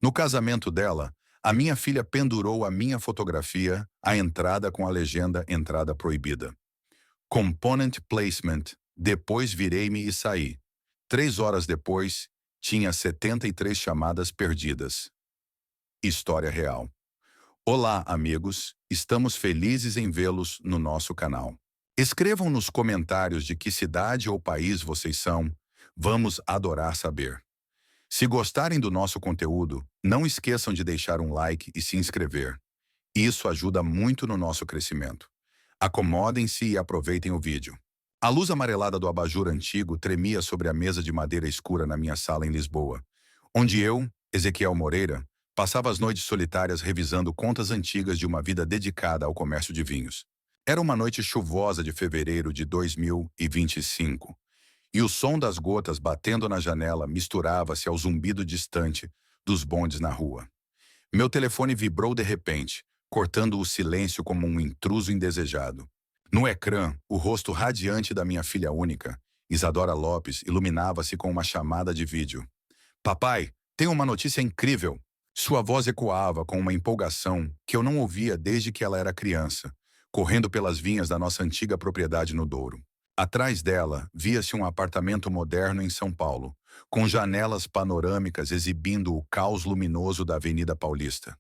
No casamento dela, a minha filha pendurou a minha fotografia à entrada com a legenda Entrada Proibida. Component Placement. Depois virei-me e saí. 3 horas depois, tinha 73 chamadas perdidas. História real. Olá, amigos. Estamos felizes em vê-los no nosso canal. Escrevam nos comentários de que cidade ou país vocês são. Vamos adorar saber. Se gostarem do nosso conteúdo, não esqueçam de deixar um like e se inscrever. Isso ajuda muito no nosso crescimento. Acomodem-se e aproveitem o vídeo. A luz amarelada do abajur antigo tremia sobre a mesa de madeira escura na minha sala em Lisboa, onde eu, Ezequiel Moreira, passava as noites solitárias revisando contas antigas de uma vida dedicada ao comércio de vinhos. Era uma noite chuvosa de fevereiro de 2025, e o som das gotas batendo na janela misturava-se ao zumbido distante dos bondes na rua. Meu telefone vibrou de repente, cortando o silêncio como um intruso indesejado. No ecrã, o rosto radiante da minha filha única, Isadora Lopes, iluminava-se com uma chamada de vídeo. Papai, tenho uma notícia incrível! Sua voz ecoava com uma empolgação que eu não ouvia desde que ela era criança, correndo pelas vinhas da nossa antiga propriedade no Douro. Atrás dela, via-se um apartamento moderno em São Paulo, com janelas panorâmicas exibindo o caos luminoso da Avenida Paulista.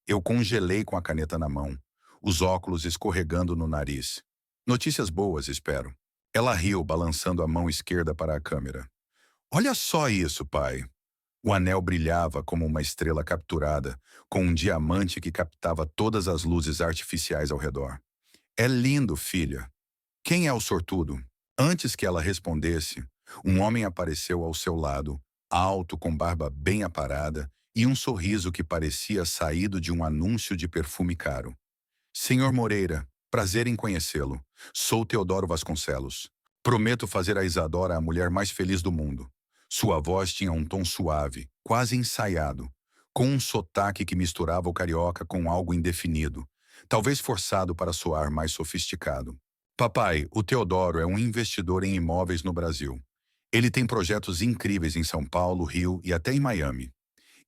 Eu congelei com a caneta na mão, os óculos escorregando no nariz. Notícias boas, espero. Ela riu, balançando a mão esquerda para a câmera. Olha só isso, pai. O anel brilhava como uma estrela capturada, com um diamante que captava todas as luzes artificiais ao redor. É lindo, filha. Quem é o sortudo? Antes que ela respondesse, um homem apareceu ao seu lado, alto, com barba bem aparada e um sorriso que parecia saído de um anúncio de perfume caro. Senhor Moreira, prazer em conhecê-lo. Sou Teodoro Vasconcelos. Prometo fazer a Isadora a mulher mais feliz do mundo. Sua voz tinha um tom suave, quase ensaiado, com um sotaque que misturava o carioca com algo indefinido, talvez forçado para soar mais sofisticado. Papai, o Teodoro é um investidor em imóveis no Brasil. Ele tem projetos incríveis em São Paulo, Rio e até em Miami.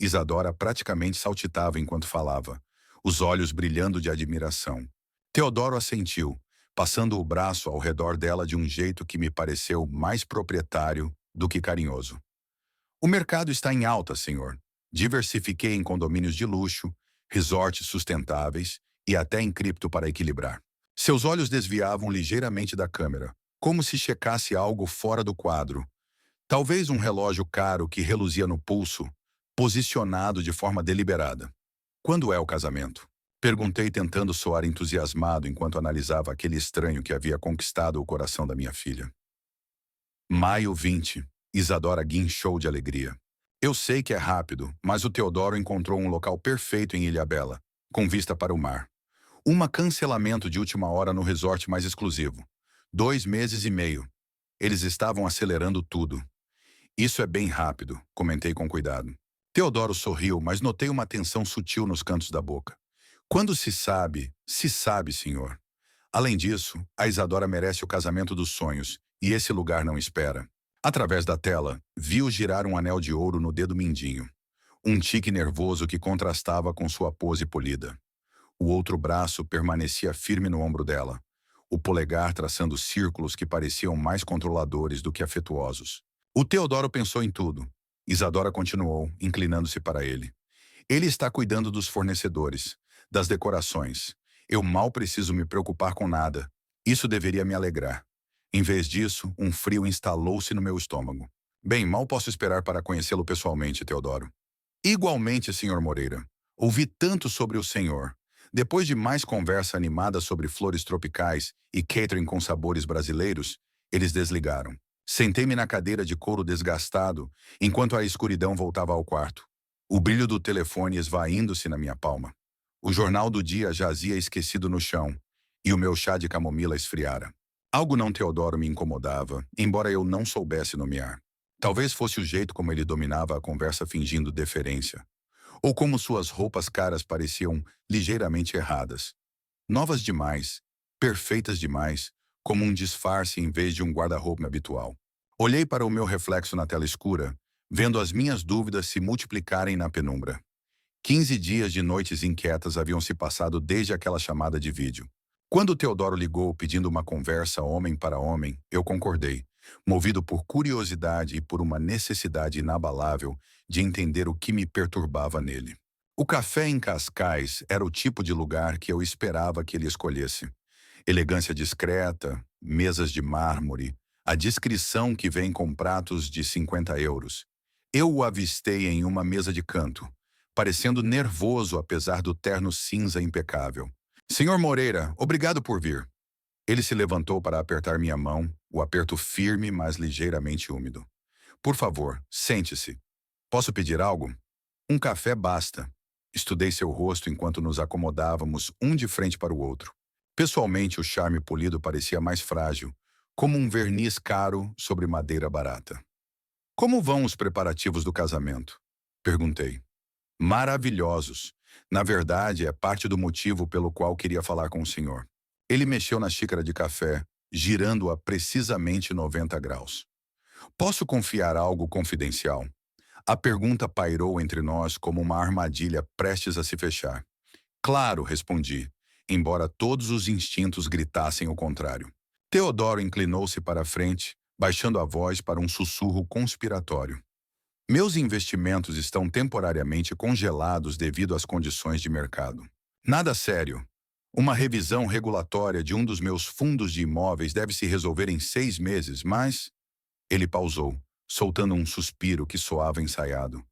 Isadora praticamente saltitava enquanto falava, os olhos brilhando de admiração. Teodoro assentiu, passando o braço ao redor dela de um jeito que me pareceu mais proprietário do que carinhoso. O mercado está em alta, senhor. Diversifiquei em condomínios de luxo, resorts sustentáveis e até em cripto para equilibrar. Seus olhos desviavam ligeiramente da câmera, como se checasse algo fora do quadro. Talvez um relógio caro que reluzia no pulso, posicionado de forma deliberada. Quando é o casamento? Perguntei tentando soar entusiasmado enquanto analisava aquele estranho que havia conquistado o coração da minha filha. Maio 20. Isadora guinchou de alegria. Eu sei que é rápido, mas o Teodoro encontrou um local perfeito em Ilhabela, com vista para o mar. Cancelamento de última hora no resort mais exclusivo. 2 meses e meio. Eles estavam acelerando tudo. Isso é bem rápido, comentei com cuidado. Teodoro sorriu, mas notei uma tensão sutil nos cantos da boca. Quando se sabe, senhor. Além disso, a Isadora merece o casamento dos sonhos, e esse lugar não espera. Através da tela, viu girar um anel de ouro no dedo mindinho. Um tique nervoso que contrastava com sua pose polida. O outro braço permanecia firme no ombro dela, o polegar traçando círculos que pareciam mais controladores do que afetuosos. O Teodoro pensou em tudo. Isadora continuou, inclinando-se para ele. Ele está cuidando dos fornecedores, das decorações. Eu mal preciso me preocupar com nada. Isso deveria me alegrar. Em vez disso, um frio instalou-se no meu estômago. Bem, mal posso esperar para conhecê-lo pessoalmente, Teodoro. Igualmente, senhor Moreira. Ouvi tanto sobre o senhor. Depois de mais conversa animada sobre flores tropicais e catering com sabores brasileiros, eles desligaram. Sentei-me na cadeira de couro desgastado, enquanto a escuridão voltava ao quarto. O brilho do telefone esvaindo-se na minha palma. O jornal do dia jazia esquecido no chão, e o meu chá de camomila esfriara. Algo não Teodoro me incomodava, embora eu não soubesse nomear. Talvez fosse o jeito como ele dominava a conversa fingindo deferência. Ou como suas roupas caras pareciam ligeiramente erradas. Novas demais, perfeitas demais, como um disfarce em vez de um guarda-roupa habitual. Olhei para o meu reflexo na tela escura, vendo as minhas dúvidas se multiplicarem na penumbra. 15 dias de noites inquietas haviam se passado desde aquela chamada de vídeo. Quando Teodoro ligou pedindo uma conversa homem para homem, eu concordei, movido por curiosidade e por uma necessidade inabalável de entender o que me perturbava nele. O café em Cascais era o tipo de lugar que eu esperava que ele escolhesse. Elegância discreta, mesas de mármore, a discrição que vem com pratos de 50 euros. Eu o avistei em uma mesa de canto, parecendo nervoso apesar do terno cinza impecável. Senhor Moreira, obrigado por vir. Ele se levantou para apertar minha mão, o aperto firme, mas ligeiramente úmido. Por favor, sente-se. Posso pedir algo? Um café basta. Estudei seu rosto enquanto nos acomodávamos um de frente para o outro. Pessoalmente, o charme polido parecia mais frágil, como um verniz caro sobre madeira barata. Como vão os preparativos do casamento? Perguntei. Maravilhosos. Na verdade, é parte do motivo pelo qual queria falar com o senhor. Ele mexeu na xícara de café, girando-a precisamente 90 graus. Posso confiar algo confidencial? A pergunta pairou entre nós como uma armadilha prestes a se fechar. Claro, respondi, embora todos os instintos gritassem o contrário. Teodoro inclinou-se para a frente, baixando a voz para um sussurro conspiratório. Meus investimentos estão temporariamente congelados devido às condições de mercado. Nada sério. Uma revisão regulatória de um dos meus fundos de imóveis deve se resolver em 6 meses, mas... Ele pausou, soltando um suspiro que soava ensaiado.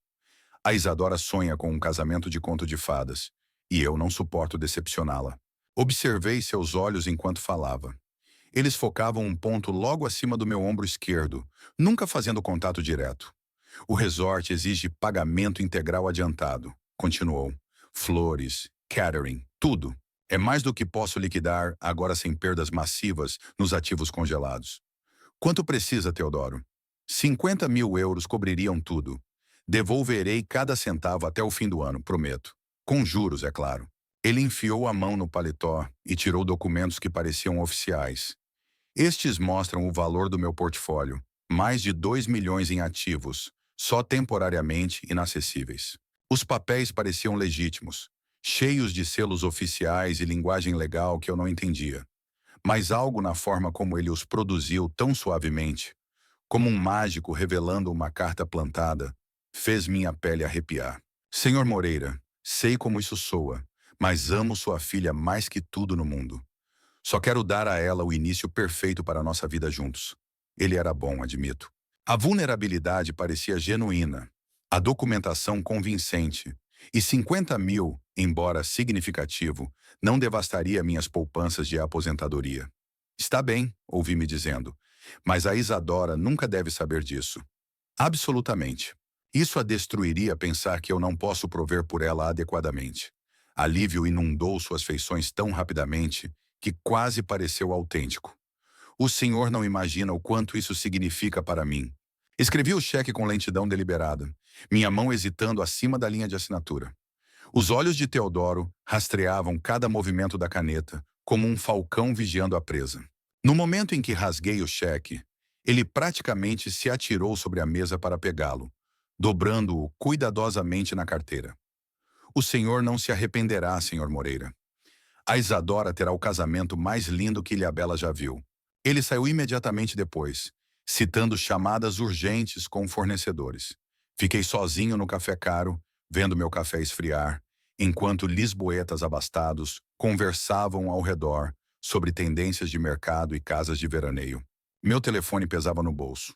A Isadora sonha com um casamento de conto de fadas, e eu não suporto decepcioná-la. Observei seus olhos enquanto falava. Eles focavam um ponto logo acima do meu ombro esquerdo, nunca fazendo contato direto. O resort exige pagamento integral adiantado, continuou. Flores, catering, tudo. É mais do que posso liquidar, agora sem perdas massivas, nos ativos congelados. Quanto precisa, Teodoro? 50 mil euros cobririam tudo. Devolverei cada centavo até o fim do ano, prometo. Com juros, é claro. Ele enfiou a mão no paletó e tirou documentos que pareciam oficiais. Estes mostram o valor do meu portfólio. Mais de 2 milhões em ativos, só temporariamente inacessíveis. Os papéis pareciam legítimos, cheios de selos oficiais e linguagem legal que eu não entendia. Mas algo na forma como ele os produziu tão suavemente, como um mágico revelando uma carta plantada, fez minha pele arrepiar. Senhor Moreira, sei como isso soa, mas amo sua filha mais que tudo no mundo. Só quero dar a ela o início perfeito para a nossa vida juntos. Ele era bom, admito. A vulnerabilidade parecia genuína, a documentação convincente, e 50 mil, embora significativo, não devastaria minhas poupanças de aposentadoria. Está bem, ouvi-me dizendo, mas a Isadora nunca deve saber disso. Absolutamente. Isso a destruiria pensar que eu não posso prover por ela adequadamente. Alívio inundou suas feições tão rapidamente que quase pareceu autêntico. O senhor não imagina o quanto isso significa para mim. Escrevi o cheque com lentidão deliberada, minha mão hesitando acima da linha de assinatura. Os olhos de Teodoro rastreavam cada movimento da caneta, como um falcão vigiando a presa. No momento em que rasguei o cheque, ele praticamente se atirou sobre a mesa para pegá-lo, dobrando-o cuidadosamente na carteira. O senhor não se arrependerá, senhor Moreira. A Isadora terá o casamento mais lindo que Ilhabela já viu. Ele saiu imediatamente depois, citando chamadas urgentes com fornecedores. Fiquei sozinho no café caro, vendo meu café esfriar, enquanto lisboetas abastados conversavam ao redor sobre tendências de mercado e casas de veraneio. Meu telefone pesava no bolso.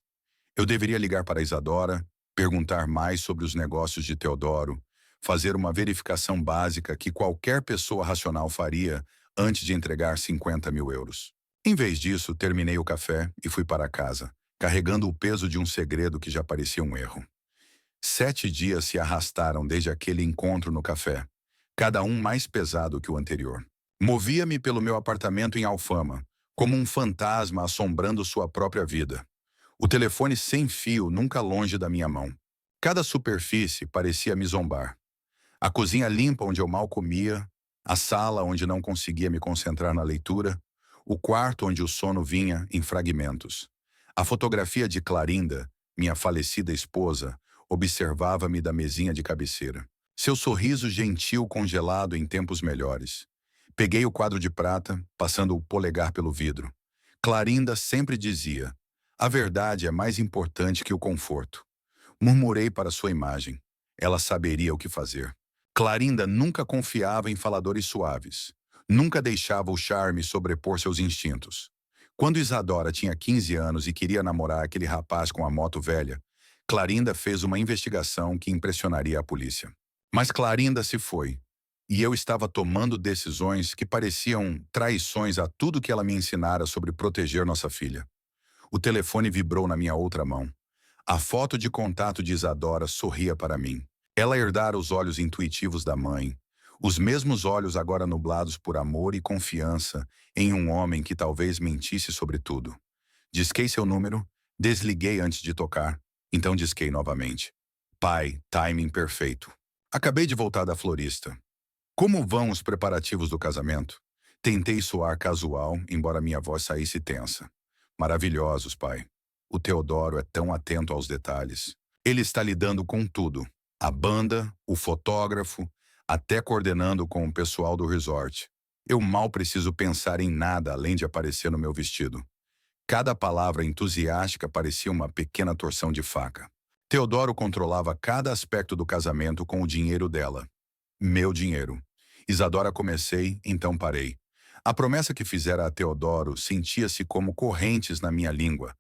Eu deveria ligar para Isadora, perguntar mais sobre os negócios de Teodoro, fazer uma verificação básica que qualquer pessoa racional faria antes de entregar 50 mil euros. Em vez disso, terminei o café e fui para casa, carregando o peso de um segredo que já parecia um erro. 7 dias se arrastaram desde aquele encontro no café, cada um mais pesado que o anterior. Movia-me pelo meu apartamento em Alfama, como um fantasma assombrando sua própria vida. O telefone sem fio nunca longe da minha mão. Cada superfície parecia me zombar. A cozinha limpa onde eu mal comia, a sala onde não conseguia me concentrar na leitura, o quarto onde o sono vinha em fragmentos. A fotografia de Clarinda, minha falecida esposa, observava-me da mesinha de cabeceira. Seu sorriso gentil congelado em tempos melhores. Peguei o quadro de prata, passando o polegar pelo vidro. Clarinda sempre dizia: a verdade é mais importante que o conforto. Murmurei para sua imagem. Ela saberia o que fazer. Clarinda nunca confiava em faladores suaves. Nunca deixava o charme sobrepor seus instintos. Quando Isadora tinha 15 anos e queria namorar aquele rapaz com a moto velha, Clarinda fez uma investigação que impressionaria a polícia. Mas Clarinda se foi, e eu estava tomando decisões que pareciam traições a tudo que ela me ensinara sobre proteger nossa filha. O telefone vibrou na minha outra mão. A foto de contato de Isadora sorria para mim. Ela herdara os olhos intuitivos da mãe, os mesmos olhos agora nublados por amor e confiança em um homem que talvez mentisse sobre tudo. Disquei seu número, desliguei antes de tocar, então disquei novamente. Pai, timing perfeito. Acabei de voltar da florista. Como vão os preparativos do casamento? Tentei soar casual, embora minha voz saísse tensa. Maravilhosos, pai. O Teodoro é tão atento aos detalhes. Ele está lidando com tudo. A banda, o fotógrafo, até coordenando com o pessoal do resort. Eu mal preciso pensar em nada além de aparecer no meu vestido. Cada palavra entusiástica parecia uma pequena torção de faca. Teodoro controlava cada aspecto do casamento com o dinheiro dela. Meu dinheiro. Isadora comecei, então parei. A promessa que fizera a Teodoro sentia-se como correntes na minha língua.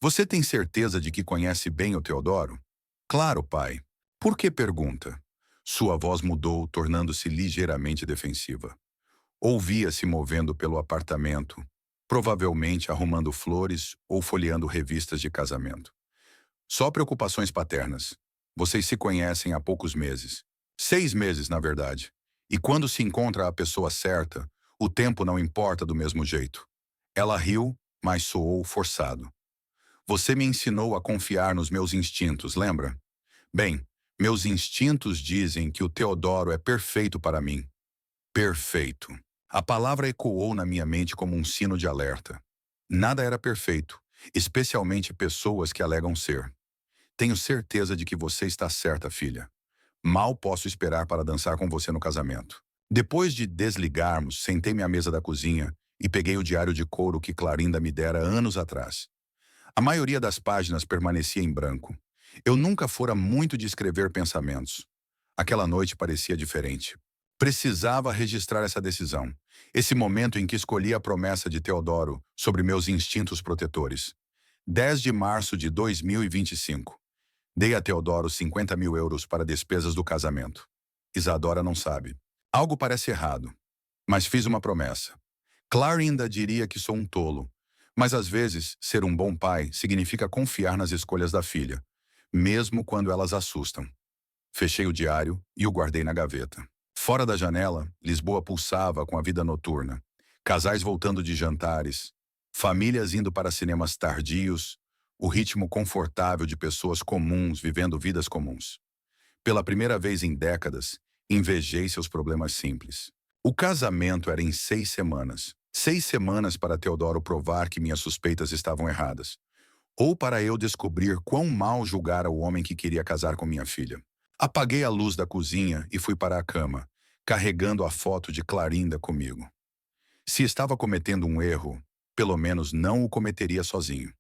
Você tem certeza de que conhece bem o Teodoro? Claro, pai. Por que pergunta? Sua voz mudou, tornando-se ligeiramente defensiva. Ouvia-se movendo pelo apartamento, provavelmente arrumando flores ou folheando revistas de casamento. Só preocupações paternas. Vocês se conhecem há poucos meses. 6 meses, na verdade. E quando se encontra a pessoa certa, o tempo não importa do mesmo jeito. Ela riu, mas soou forçado. Você me ensinou a confiar nos meus instintos, lembra? Bem, meus instintos dizem que o Teodoro é perfeito para mim. Perfeito. A palavra ecoou na minha mente como um sino de alerta. Nada era perfeito, especialmente pessoas que alegam ser. Tenho certeza de que você está certa, filha. Mal posso esperar para dançar com você no casamento. Depois de desligarmos, sentei-me à mesa da cozinha e peguei o diário de couro que Clarinda me dera anos atrás. A maioria das páginas permanecia em branco. Eu nunca fora muito de escrever pensamentos. Aquela noite parecia diferente. Precisava registrar essa decisão, esse momento em que escolhi a promessa de Teodoro sobre meus instintos protetores. 10 de março de 2025. Dei a Teodoro 50.000 euros para despesas do casamento. Isadora não sabe. Algo parece errado, mas fiz uma promessa. Clarinda diria que sou um tolo, mas às vezes ser um bom pai significa confiar nas escolhas da filha, mesmo quando elas assustam. Fechei o diário e o guardei na gaveta. Fora da janela, Lisboa pulsava com a vida noturna. Casais voltando de jantares, famílias indo para cinemas tardios, o ritmo confortável de pessoas comuns vivendo vidas comuns. Pela primeira vez em décadas, invejei seus problemas simples. O casamento era em 6 semanas. 6 semanas para Teodoro provar que minhas suspeitas estavam erradas. Ou para eu descobrir quão mal julgara o homem que queria casar com minha filha. Apaguei a luz da cozinha e fui para a cama, carregando a foto de Clarinda comigo. Se estava cometendo um erro, pelo menos não o cometeria sozinho.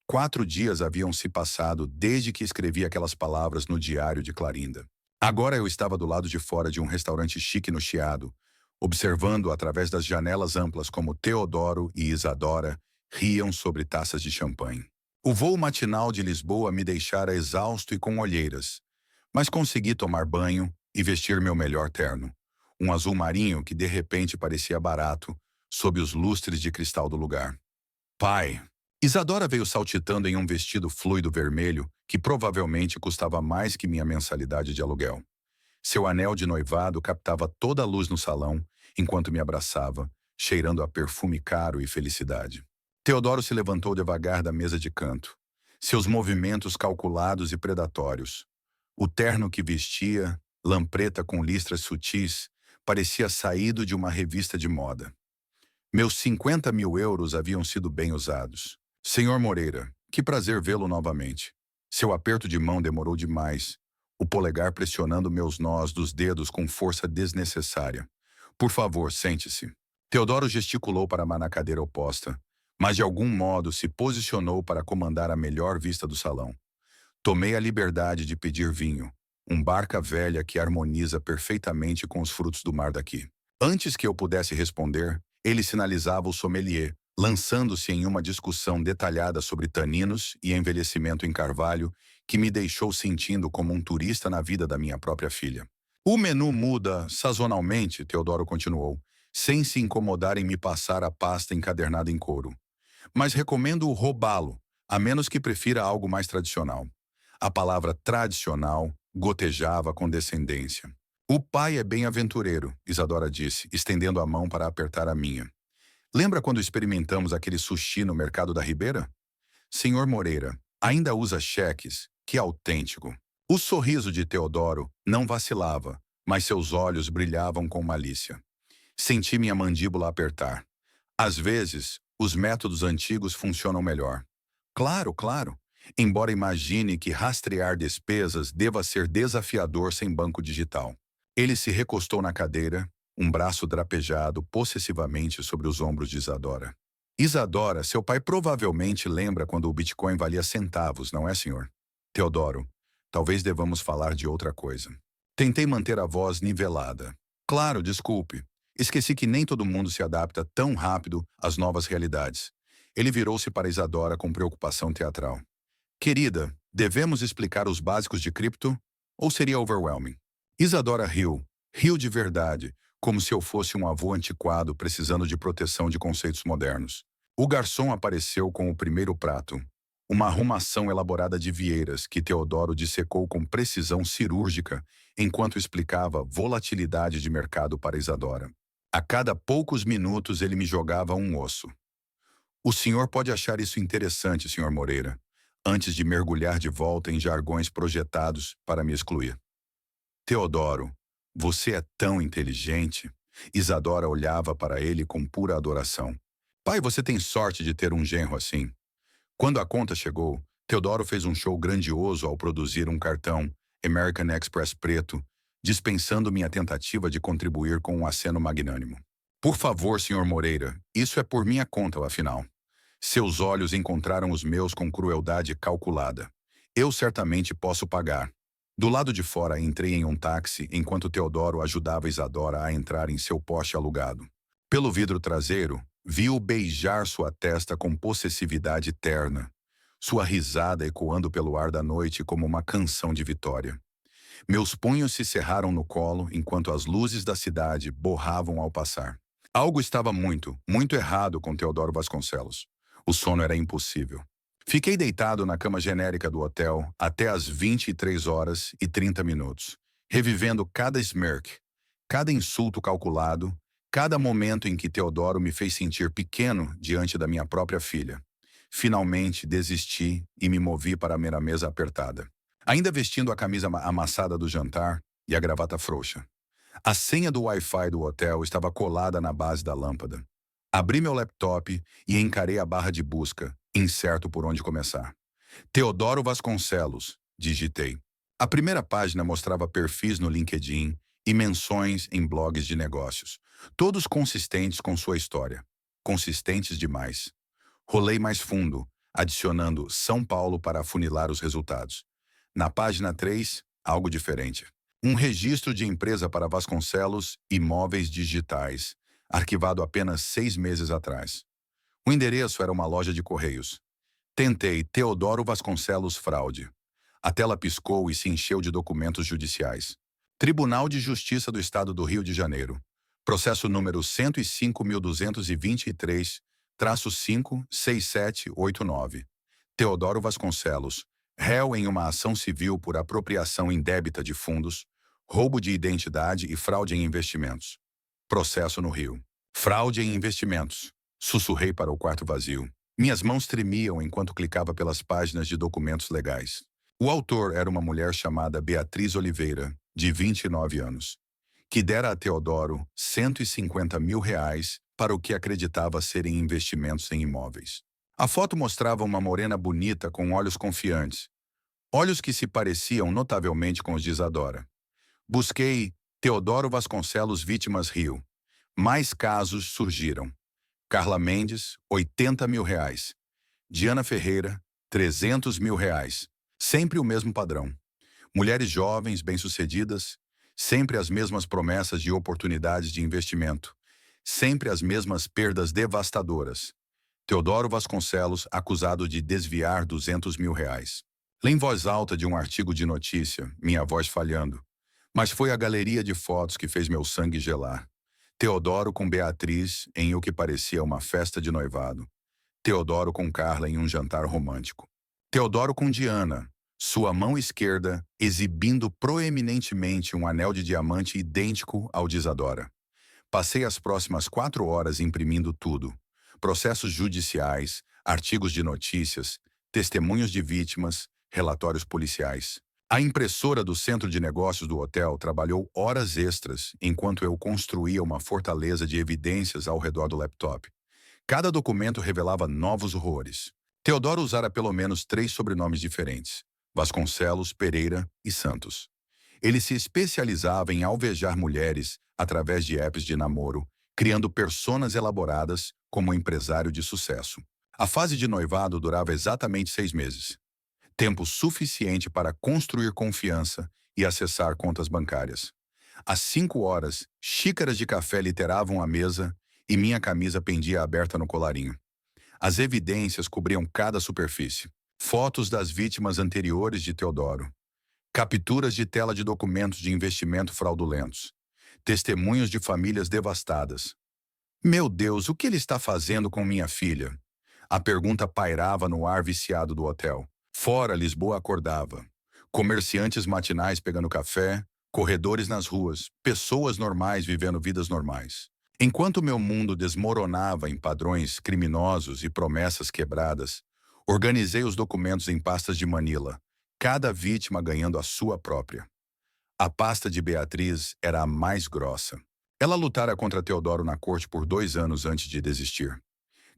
4 dias haviam se passado desde que escrevi aquelas palavras no diário de Clarinda. Agora eu estava do lado de fora de um restaurante chique no Chiado, observando através das janelas amplas como Teodoro e Isadora riam sobre taças de champanhe. O voo matinal de Lisboa me deixara exausto e com olheiras, mas consegui tomar banho e vestir meu melhor terno, um azul marinho que de repente parecia barato sob os lustres de cristal do lugar. Pai! Isadora veio saltitando em um vestido fluido vermelho que provavelmente custava mais que minha mensalidade de aluguel. Seu anel de noivado captava toda a luz no salão enquanto me abraçava, cheirando a perfume caro e felicidade. Teodoro se levantou devagar da mesa de canto, seus movimentos calculados e predatórios. O terno que vestia, lã preta com listras sutis, parecia saído de uma revista de moda. Meus 50.000 euros haviam sido bem usados. Senhor Moreira, que prazer vê-lo novamente. Seu aperto de mão demorou demais. o polegar pressionando meus nós dos dedos com força desnecessária. Por favor, sente-se. Teodoro gesticulou para na cadeira oposta, mas de algum modo se posicionou para comandar a melhor vista do salão. Tomei a liberdade de pedir vinho, barca velha que harmoniza perfeitamente com os frutos do mar daqui. Antes que eu pudesse responder, ele sinalizava o sommelier, lançando-se em uma discussão detalhada sobre taninos e envelhecimento em carvalho que me deixou sentindo como um turista na vida da minha própria filha. O menu muda sazonalmente, Teodoro continuou, sem se incomodar em me passar a pasta encadernada em couro. Mas recomendo roubá-lo, a menos que prefira algo mais tradicional. A palavra tradicional gotejava com descendência. O pai é bem aventureiro, Isadora disse, estendendo a mão para apertar a minha. Lembra quando experimentamos aquele sushi no mercado da Ribeira? Senhor Moreira, ainda usa cheques? Que autêntico. O sorriso de Teodoro não vacilava, mas seus olhos brilhavam com malícia. Senti minha mandíbula apertar. Às vezes, os métodos antigos funcionam melhor. Claro, claro. Embora imagine que rastrear despesas deva ser desafiador sem banco digital. Ele se recostou na cadeira, um braço drapejado possessivamente sobre os ombros de Isadora. Isadora, seu pai provavelmente lembra quando o Bitcoin valia centavos, não é, senhor? Teodoro, talvez devamos falar de outra coisa. Tentei manter a voz nivelada. Claro, desculpe. Esqueci que nem todo mundo se adapta tão rápido às novas realidades. Ele virou-se para Isadora com preocupação teatral. Querida, devemos explicar os básicos de cripto? Ou seria overwhelming? Isadora riu. Riu de verdade, como se eu fosse um avô antiquado precisando de proteção de conceitos modernos. O garçom apareceu com o primeiro prato. Uma arrumação elaborada de vieiras que Teodoro dissecou com precisão cirúrgica enquanto explicava volatilidade de mercado para Isadora. A cada poucos minutos ele me jogava um osso. O senhor pode achar isso interessante, senhor Moreira, antes de mergulhar de volta em jargões projetados para me excluir. Teodoro, você é tão inteligente. Isadora olhava para ele com pura adoração. Pai, você tem sorte de ter um genro assim. Quando a conta chegou, Teodoro fez um show grandioso ao produzir um cartão American Express preto, dispensando minha tentativa de contribuir com um aceno magnânimo. Por favor, senhor Moreira, isso é por minha conta, afinal. Seus olhos encontraram os meus com crueldade calculada. Eu certamente posso pagar. Do lado de fora entrei em um táxi enquanto Teodoro ajudava Isadora a entrar em seu Porsche alugado. Pelo vidro traseiro, vi-o beijar sua testa com possessividade terna, sua risada ecoando pelo ar da noite como uma canção de vitória. Meus punhos se cerraram no colo enquanto as luzes da cidade borravam ao passar. Algo estava muito, muito errado com Teodoro Vasconcelos. O sono era impossível. Fiquei deitado na cama genérica do hotel até às 23h30, revivendo cada smirk, cada insulto calculado, cada momento em que Teodoro me fez sentir pequeno diante da minha própria filha. Finalmente desisti e me movi para a minha mesa apertada, ainda vestindo a camisa amassada do jantar e a gravata frouxa. A senha do Wi-Fi do hotel estava colada na base da lâmpada. Abri meu laptop e encarei a barra de busca, incerto por onde começar. Teodoro Vasconcelos, digitei. A primeira página mostrava perfis no LinkedIn e menções em blogs de negócios, todos consistentes com sua história. Consistentes demais. Rolei mais fundo, adicionando São Paulo para afunilar os resultados. Na página 3, algo diferente. Um registro de empresa para Vasconcelos Imóveis Digitais, arquivado apenas 6 meses atrás. O endereço era uma loja de correios. Tentei Teodoro Vasconcelos Fraude. A tela piscou e se encheu de documentos judiciais. Tribunal de Justiça do Estado do Rio de Janeiro. Processo número 105.223-56789. Teodoro Vasconcelos, réu em uma ação civil por apropriação indébita de fundos, roubo de identidade e fraude em investimentos. Processo no Rio. Fraude em investimentos. Sussurrei para o quarto vazio. Minhas mãos tremiam enquanto clicava pelas páginas de documentos legais. O autor era uma mulher chamada Beatriz Oliveira, de 29 anos, que dera a Teodoro R$ 150 mil para o que acreditava serem investimentos em imóveis. A foto mostrava uma morena bonita com olhos confiantes, Olhos que se pareciam notavelmente com os de Isadora. Busquei Teodoro Vasconcelos vítimas Rio. Mais casos surgiram. Carla Mendes, R$ 80.000. Diana Ferreira, R$ 300.000. Sempre o mesmo padrão. Mulheres jovens, bem-sucedidas, sempre as mesmas promessas de oportunidades de investimento, sempre as mesmas perdas devastadoras. Teodoro Vasconcelos, acusado de desviar R$ 200.000. Li em voz alta de um artigo de notícia, minha voz falhando. Mas foi a galeria de fotos que fez meu sangue gelar. Teodoro com Beatriz em o que parecia uma festa de noivado. Teodoro com Carla em um jantar romântico. Teodoro com Diana, sua mão esquerda exibindo proeminentemente um anel de diamante idêntico ao de Isadora. Passei as próximas 4 horas imprimindo tudo. Processos judiciais, artigos de notícias, testemunhos de vítimas, relatórios policiais. A impressora do centro de negócios do hotel trabalhou horas extras enquanto eu construía uma fortaleza de evidências ao redor do laptop. Cada documento revelava novos horrores. Teodoro usara pelo menos 3 sobrenomes diferentes: Vasconcelos, Pereira e Santos. Ele se especializava em alvejar mulheres através de apps de namoro, criando personas elaboradas como empresário de sucesso. A fase de noivado durava exatamente 6 meses. Tempo suficiente para construir confiança e acessar contas bancárias. Às 5 horas, xícaras de café literavam a mesa e minha camisa pendia aberta no colarinho. As evidências cobriam cada superfície. Fotos das vítimas anteriores de Teodoro. Capturas de tela de documentos de investimento fraudulentos. Testemunhos de famílias devastadas. Meu Deus, o que ele está fazendo com minha filha? A pergunta pairava no ar viciado do hotel. Fora, Lisboa acordava. Comerciantes matinais pegando café, corredores nas ruas, pessoas normais vivendo vidas normais. Enquanto meu mundo desmoronava em padrões criminosos e promessas quebradas, organizei os documentos em pastas de Manila, cada vítima ganhando a sua própria. A pasta de Beatriz era a mais grossa. Ela lutara contra Teodoro na corte por 2 anos antes de desistir.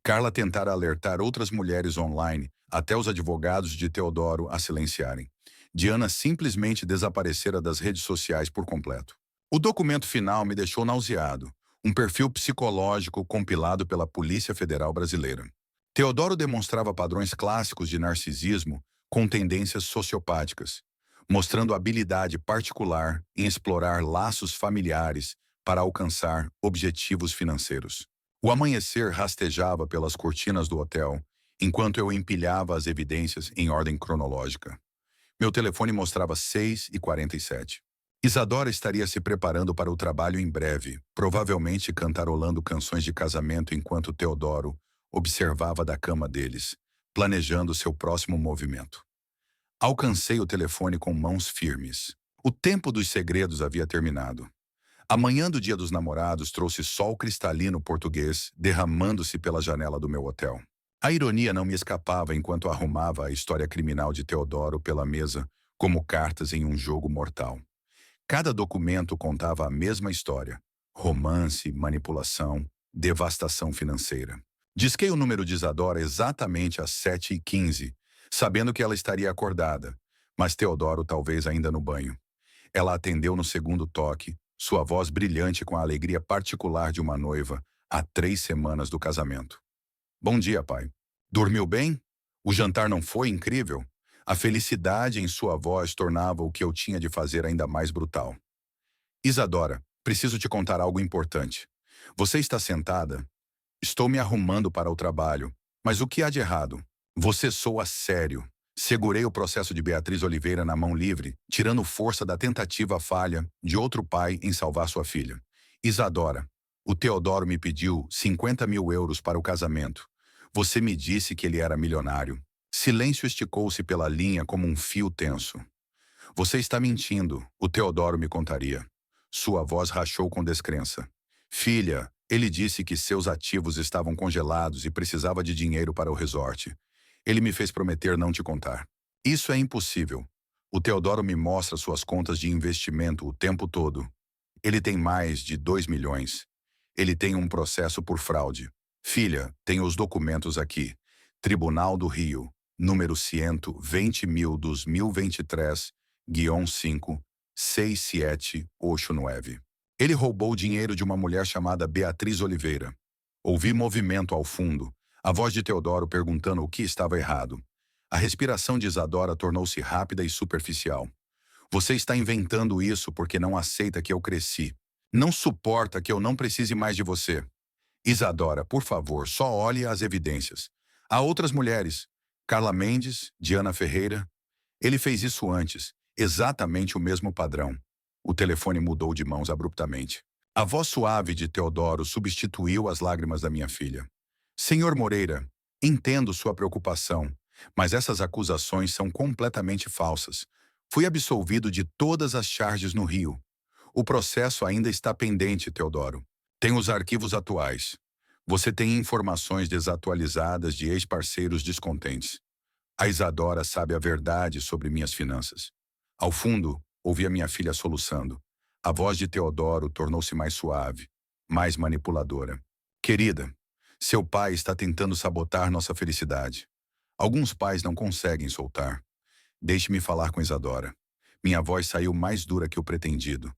Carla tentara alertar outras mulheres online, até os advogados de Teodoro a silenciarem. Diana simplesmente desaparecera das redes sociais por completo. O documento final me deixou nauseado, um perfil psicológico compilado pela Polícia Federal Brasileira. Teodoro demonstrava padrões clássicos de narcisismo com tendências sociopáticas, mostrando habilidade particular em explorar laços familiares para alcançar objetivos financeiros. O amanhecer rastejava pelas cortinas do hotel, enquanto eu empilhava as evidências em ordem cronológica. Meu telefone mostrava 6h47. Isadora estaria se preparando para o trabalho em breve, provavelmente cantarolando canções de casamento enquanto Teodoro observava da cama deles, planejando seu próximo movimento. Alcancei o telefone com mãos firmes. O tempo dos segredos havia terminado. A manhã do Dia dos Namorados trouxe sol cristalino português derramando-se pela janela do meu hotel. A ironia não me escapava enquanto arrumava a história criminal de Teodoro pela mesa, como cartas em um jogo mortal. Cada documento contava a mesma história: romance, manipulação, devastação financeira. Disquei o número de Isadora exatamente às 7h15, sabendo que ela estaria acordada, mas Teodoro talvez ainda no banho. Ela atendeu no segundo toque, sua voz brilhante com a alegria particular de uma noiva há 3 semanas do casamento. Bom dia, pai. Dormiu bem? O jantar não foi incrível? A felicidade em sua voz tornava o que eu tinha de fazer ainda mais brutal. Isadora, preciso te contar algo importante. Você está sentada? Estou me arrumando para o trabalho. Mas o que há de errado? Você soa sério. Segurei o processo de Beatriz Oliveira na mão livre, tirando força da tentativa falha de outro pai em salvar sua filha. Isadora, o Teodoro me pediu 50.000 euros para o casamento. Você me disse que ele era milionário. Silêncio esticou-se pela linha como um fio tenso. Você está mentindo, o Teodoro me contaria. Sua voz rachou com descrença. Filha, ele disse que seus ativos estavam congelados e precisava de dinheiro para o resort. Ele me fez prometer não te contar. Isso é impossível. O Teodoro me mostra suas contas de investimento o tempo todo. Ele tem mais de 2 milhões. Ele tem um processo por fraude. Filha, tenho os documentos aqui. Tribunal do Rio. número 120.000 dos 1023-56789. Ele roubou dinheiro de uma mulher chamada Beatriz Oliveira. Ouvi movimento ao fundo, a voz de Teodoro perguntando o que estava errado. A respiração de Isadora tornou-se rápida e superficial. Você está inventando isso porque não aceita que eu cresci. Não suporta que eu não precise mais de você. Isadora, por favor, só olhe as evidências. Há outras mulheres. Carla Mendes, Diana Ferreira. Ele fez isso antes. Exatamente o mesmo padrão. O telefone mudou de mãos abruptamente. A voz suave de Teodoro substituiu as lágrimas da minha filha. Senhor Moreira, entendo sua preocupação, mas essas acusações são completamente falsas. Fui absolvido de todas as charges no Rio. O processo ainda está pendente, Teodoro. Tem os arquivos atuais. Você tem informações desatualizadas de ex-parceiros descontentes. A Isadora sabe a verdade sobre minhas finanças. Ao fundo, ouvi a minha filha soluçando. A voz de Teodoro tornou-se mais suave, mais manipuladora. Querida, seu pai está tentando sabotar nossa felicidade. Alguns pais não conseguem soltar. Deixe-me falar com Isadora. Minha voz saiu mais dura que o pretendido.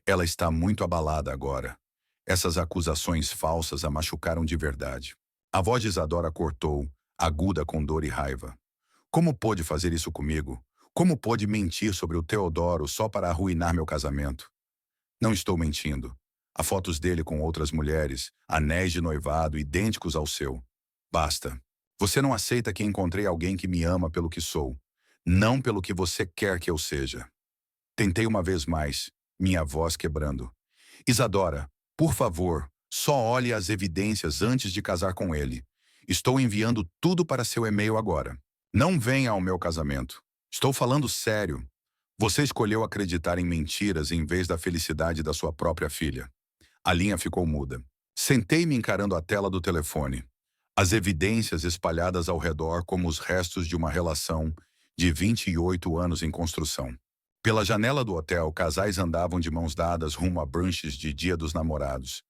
Ela está muito abalada agora. Essas acusações falsas a machucaram de verdade. A voz de Isadora cortou, aguda com dor e raiva. Como pôde fazer isso comigo? Como pôde mentir sobre o Teodoro só para arruinar meu casamento? Não estou mentindo. Há fotos dele com outras mulheres, anéis de noivado idênticos ao seu. Basta. Você não aceita que encontrei alguém que me ama pelo que sou, não pelo que você quer que eu seja. Tentei uma vez mais, minha voz quebrando. Isadora, por favor, só olhe as evidências antes de casar com ele. Estou enviando tudo para seu e-mail agora. Não venha ao meu casamento. Estou falando sério. Você escolheu acreditar em mentiras em vez da felicidade da sua própria filha. A linha ficou muda. Sentei-me encarando a tela do telefone. As evidências espalhadas ao redor como os restos de uma relação de 28 anos em construção. Pela janela do hotel, casais andavam de mãos dadas rumo a brunches de Dia dos Namorados,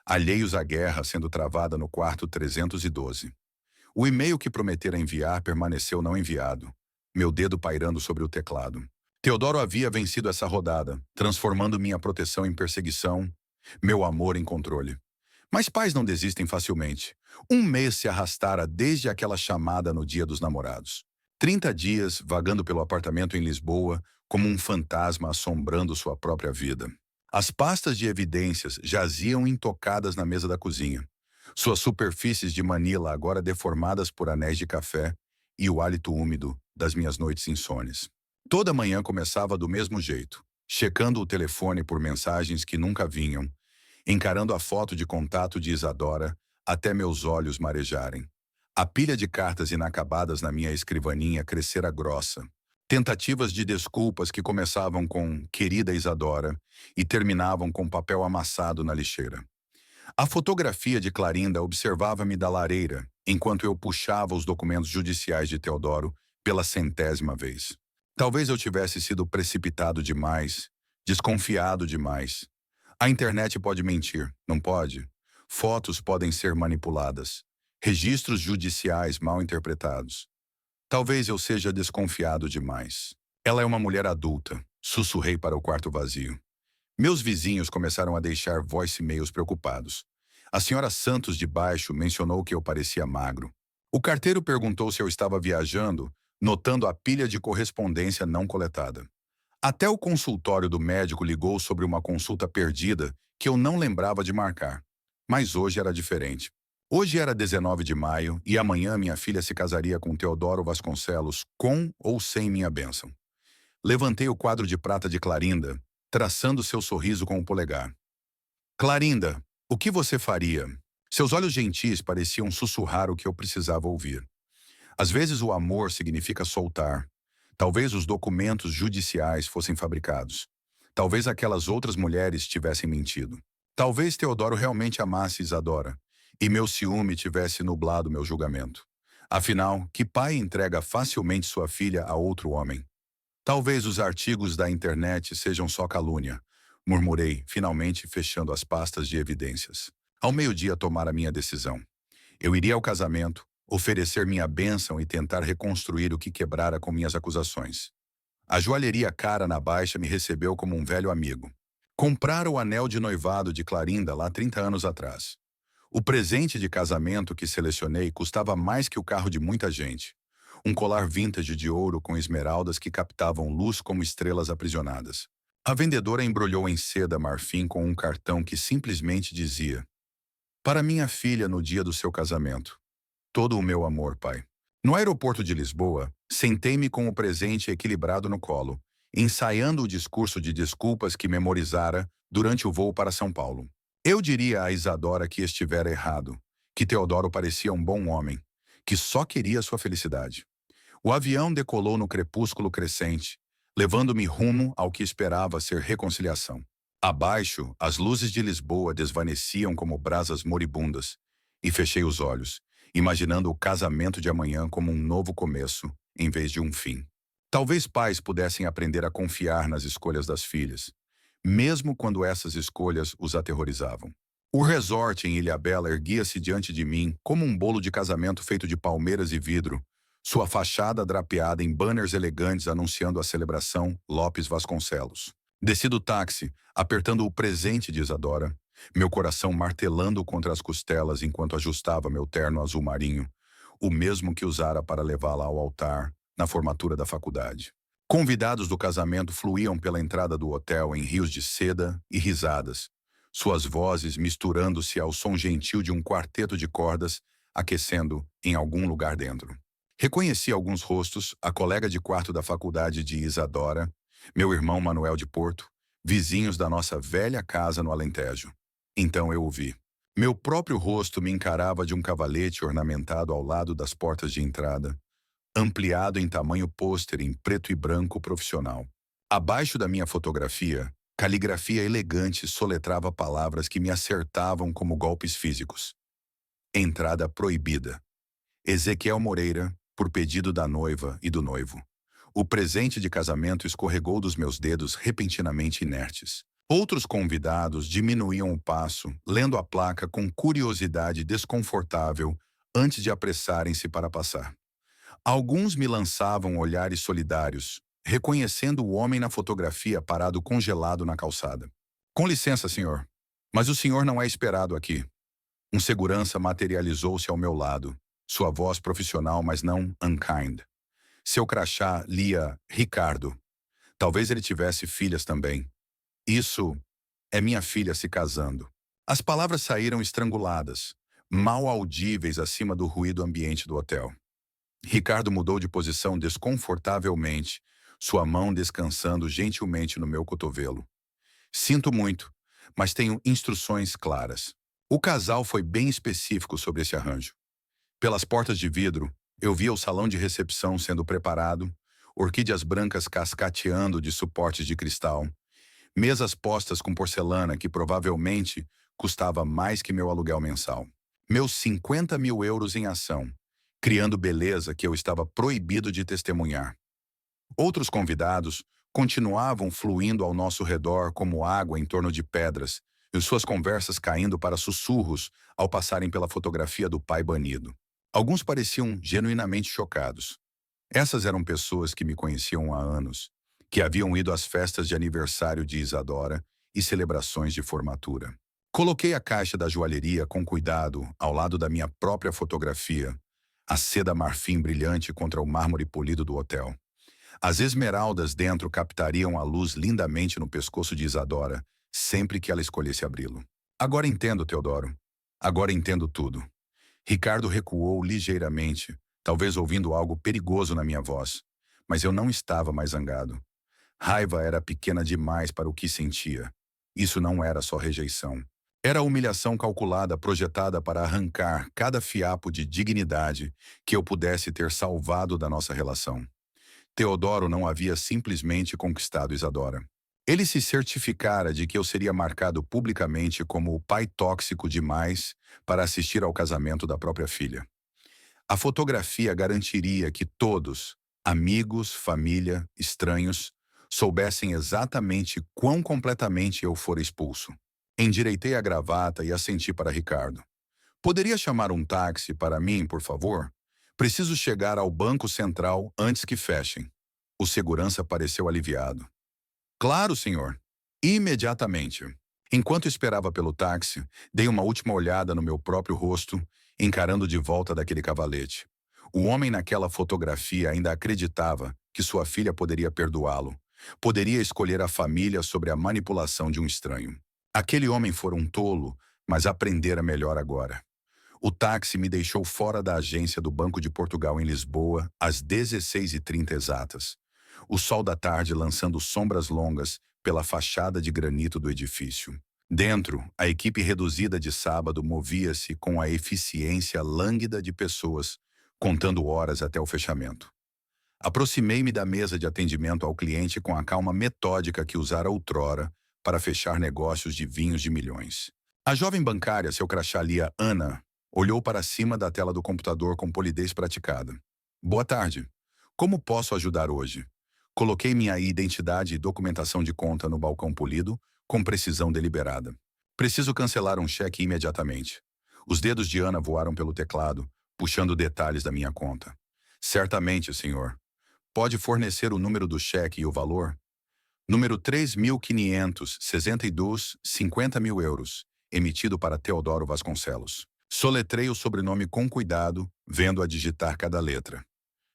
alheios à guerra sendo travada no quarto 312. O e-mail que prometera enviar permaneceu não enviado, meu dedo pairando sobre o teclado. Teodoro havia vencido essa rodada, transformando minha proteção em perseguição, meu amor em controle. Mas pais não desistem facilmente. Um mês se arrastara desde aquela chamada no Dia dos Namorados. 30 dias vagando pelo apartamento em Lisboa, como um fantasma assombrando sua própria vida. As pastas de evidências jaziam intocadas na mesa da cozinha. Suas superfícies de Manila agora deformadas por anéis de café e o hálito úmido das minhas noites insônias. Toda manhã começava do mesmo jeito, checando o telefone por mensagens que nunca vinham, encarando a foto de contato de Isadora até meus olhos marejarem. A pilha de cartas inacabadas na minha escrivaninha crescera grossa. Tentativas de desculpas que começavam com "querida Isadora" e terminavam com papel amassado na lixeira. A fotografia de Clarinda observava-me da lareira, enquanto eu puxava os documentos judiciais de Teodoro pela 100ª vez. Talvez eu tivesse sido precipitado demais, desconfiado demais. A internet pode mentir, não pode? Fotos podem ser manipuladas. Registros judiciais mal interpretados. Talvez eu seja desconfiado demais. Ela é uma mulher adulta, sussurrei para o quarto vazio. Meus vizinhos começaram a deixar voice-mails preocupados. A senhora Santos de baixo mencionou que eu parecia magro. O carteiro perguntou se eu estava viajando, notando a pilha de correspondência não coletada. Até o consultório do médico ligou sobre uma consulta perdida que eu não lembrava de marcar. Mas hoje era diferente. Hoje era 19 de maio e amanhã minha filha se casaria com Teodoro Vasconcelos, com ou sem minha bênção. Levantei o quadro de prata de Clarinda, traçando seu sorriso com o polegar. Clarinda, o que você faria? Seus olhos gentis pareciam sussurrar o que eu precisava ouvir. Às vezes o amor significa soltar. Talvez os documentos judiciais fossem fabricados. Talvez aquelas outras mulheres tivessem mentido. Talvez Teodoro realmente amasse Isadora, e meu ciúme tivesse nublado meu julgamento. Afinal, que pai entrega facilmente sua filha a outro homem? Talvez os artigos da internet sejam só calúnia, murmurei, finalmente fechando as pastas de evidências. Ao meio-dia tomara minha decisão. Eu iria ao casamento, oferecer minha bênção e tentar reconstruir o que quebrara com minhas acusações. A joalheria cara na baixa me recebeu como um velho amigo. Comprara o anel de noivado de Clarinda lá 30 anos atrás. O presente de casamento que selecionei custava mais que o carro de muita gente. Um colar vintage de ouro com esmeraldas que captavam luz como estrelas aprisionadas. A vendedora embrulhou em seda marfim com um cartão que simplesmente dizia: Para minha filha no dia do seu casamento. Todo o meu amor, pai. No aeroporto de Lisboa, sentei-me com o presente equilibrado no colo, ensaiando o discurso de desculpas que memorizara durante o voo para São Paulo. Eu diria a Isadora que estivera errado, que Teodoro parecia um bom homem, que só queria sua felicidade. O avião decolou no crepúsculo crescente, levando-me rumo ao que esperava ser reconciliação. Abaixo, as luzes de Lisboa desvaneciam como brasas moribundas, e fechei os olhos, imaginando o casamento de amanhã como um novo começo, em vez de um fim. Talvez pais pudessem aprender a confiar nas escolhas das filhas, mesmo quando essas escolhas os aterrorizavam. O resort em Ilhabela erguia-se diante de mim como um bolo de casamento feito de palmeiras e vidro, sua fachada drapeada em banners elegantes anunciando a celebração Lopes Vasconcelos. Desci do táxi, apertando o presente de Isadora, meu coração martelando contra as costelas enquanto ajustava meu terno azul marinho, o mesmo que usara para levá-la ao altar na formatura da faculdade. Convidados do casamento fluíam pela entrada do hotel em rios de seda e risadas, suas vozes misturando-se ao som gentil de um quarteto de cordas aquecendo em algum lugar dentro. Reconheci alguns rostos, a colega de quarto da faculdade de Isadora, meu irmão Manuel de Porto, vizinhos da nossa velha casa no Alentejo. Então eu o vi. Meu próprio rosto me encarava de um cavalete ornamentado ao lado das portas de entrada, ampliado em tamanho pôster em preto e branco profissional. Abaixo da minha fotografia, caligrafia elegante soletrava palavras que me acertavam como golpes físicos. Entrada proibida. Ezequiel Moreira, por pedido da noiva e do noivo. O presente de casamento escorregou dos meus dedos repentinamente inertes. Outros convidados diminuíam o passo, lendo a placa com curiosidade desconfortável antes de apressarem-se para passar. Alguns me lançavam olhares solidários, reconhecendo o homem na fotografia parado congelado na calçada. Com licença, senhor, mas o senhor não é esperado aqui. Um segurança materializou-se ao meu lado, sua voz profissional, mas não unkind. Seu crachá lia Ricardo. Talvez ele tivesse filhas também. Isso é minha filha se casando. As palavras saíram estranguladas, mal audíveis acima do ruído ambiente do hotel. Ricardo mudou de posição desconfortavelmente, sua mão descansando gentilmente no meu cotovelo. Sinto muito, mas tenho instruções claras. O casal foi bem específico sobre esse arranjo. Pelas portas de vidro, eu via o salão de recepção sendo preparado, orquídeas brancas cascateando de suportes de cristal, mesas postas com porcelana que provavelmente custava mais que meu aluguel mensal. Meus 50 mil euros em ação, criando beleza que eu estava proibido de testemunhar. Outros convidados continuavam fluindo ao nosso redor como água em torno de pedras, e suas conversas caindo para sussurros ao passarem pela fotografia do pai banido. Alguns pareciam genuinamente chocados. Essas eram pessoas que me conheciam há anos, que haviam ido às festas de aniversário de Isadora e celebrações de formatura. Coloquei a caixa da joalheria com cuidado ao lado da minha própria fotografia, a seda marfim brilhante contra o mármore polido do hotel. As esmeraldas dentro captariam a luz lindamente no pescoço de Isadora, sempre que ela escolhesse abri-lo. Agora entendo, Teodoro. Agora entendo tudo. Ricardo recuou ligeiramente, talvez ouvindo algo perigoso na minha voz, mas eu não estava mais zangado. Raiva era pequena demais para o que sentia. Isso não era só rejeição. Era humilhação calculada, projetada para arrancar cada fiapo de dignidade que eu pudesse ter salvado da nossa relação. Teodoro não havia simplesmente conquistado Isadora. Ele se certificara de que eu seria marcado publicamente como o pai tóxico demais para assistir ao casamento da própria filha. A fotografia garantiria que todos, amigos, família, estranhos, soubessem exatamente quão completamente eu fora expulso. Endireitei a gravata e assenti para Ricardo. Poderia chamar um táxi para mim, por favor? Preciso chegar ao Banco Central antes que fechem. O segurança pareceu aliviado. Claro, senhor. Imediatamente. Enquanto esperava pelo táxi, dei uma última olhada no meu próprio rosto, encarando de volta daquele cavalete. O homem naquela fotografia ainda acreditava que sua filha poderia perdoá-lo. Poderia escolher a família sobre a manipulação de um estranho. Aquele homem fora um tolo, mas aprendera melhor agora. O táxi me deixou fora da agência do Banco de Portugal em Lisboa às 16h30 exatas. O sol da tarde lançando sombras longas pela fachada de granito do edifício. Dentro, a equipe reduzida de sábado movia-se com a eficiência lânguida de pessoas, contando horas até o fechamento. Aproximei-me da mesa de atendimento ao cliente com a calma metódica que usara outrora para fechar negócios de vinhos de milhões. A jovem bancária, seu crachá lia Ana, olhou para cima da tela do computador com polidez praticada. Boa tarde. Como posso ajudar hoje? Coloquei minha identidade e documentação de conta no balcão polido, com precisão deliberada. Preciso cancelar um cheque imediatamente. Os dedos de Ana voaram pelo teclado, puxando detalhes da minha conta. Certamente, senhor. Pode fornecer o número do cheque e o valor? Número 3.562, 50.000 euros, emitido para Teodoro Vasconcelos. Soletrei o sobrenome com cuidado, vendo-a digitar cada letra.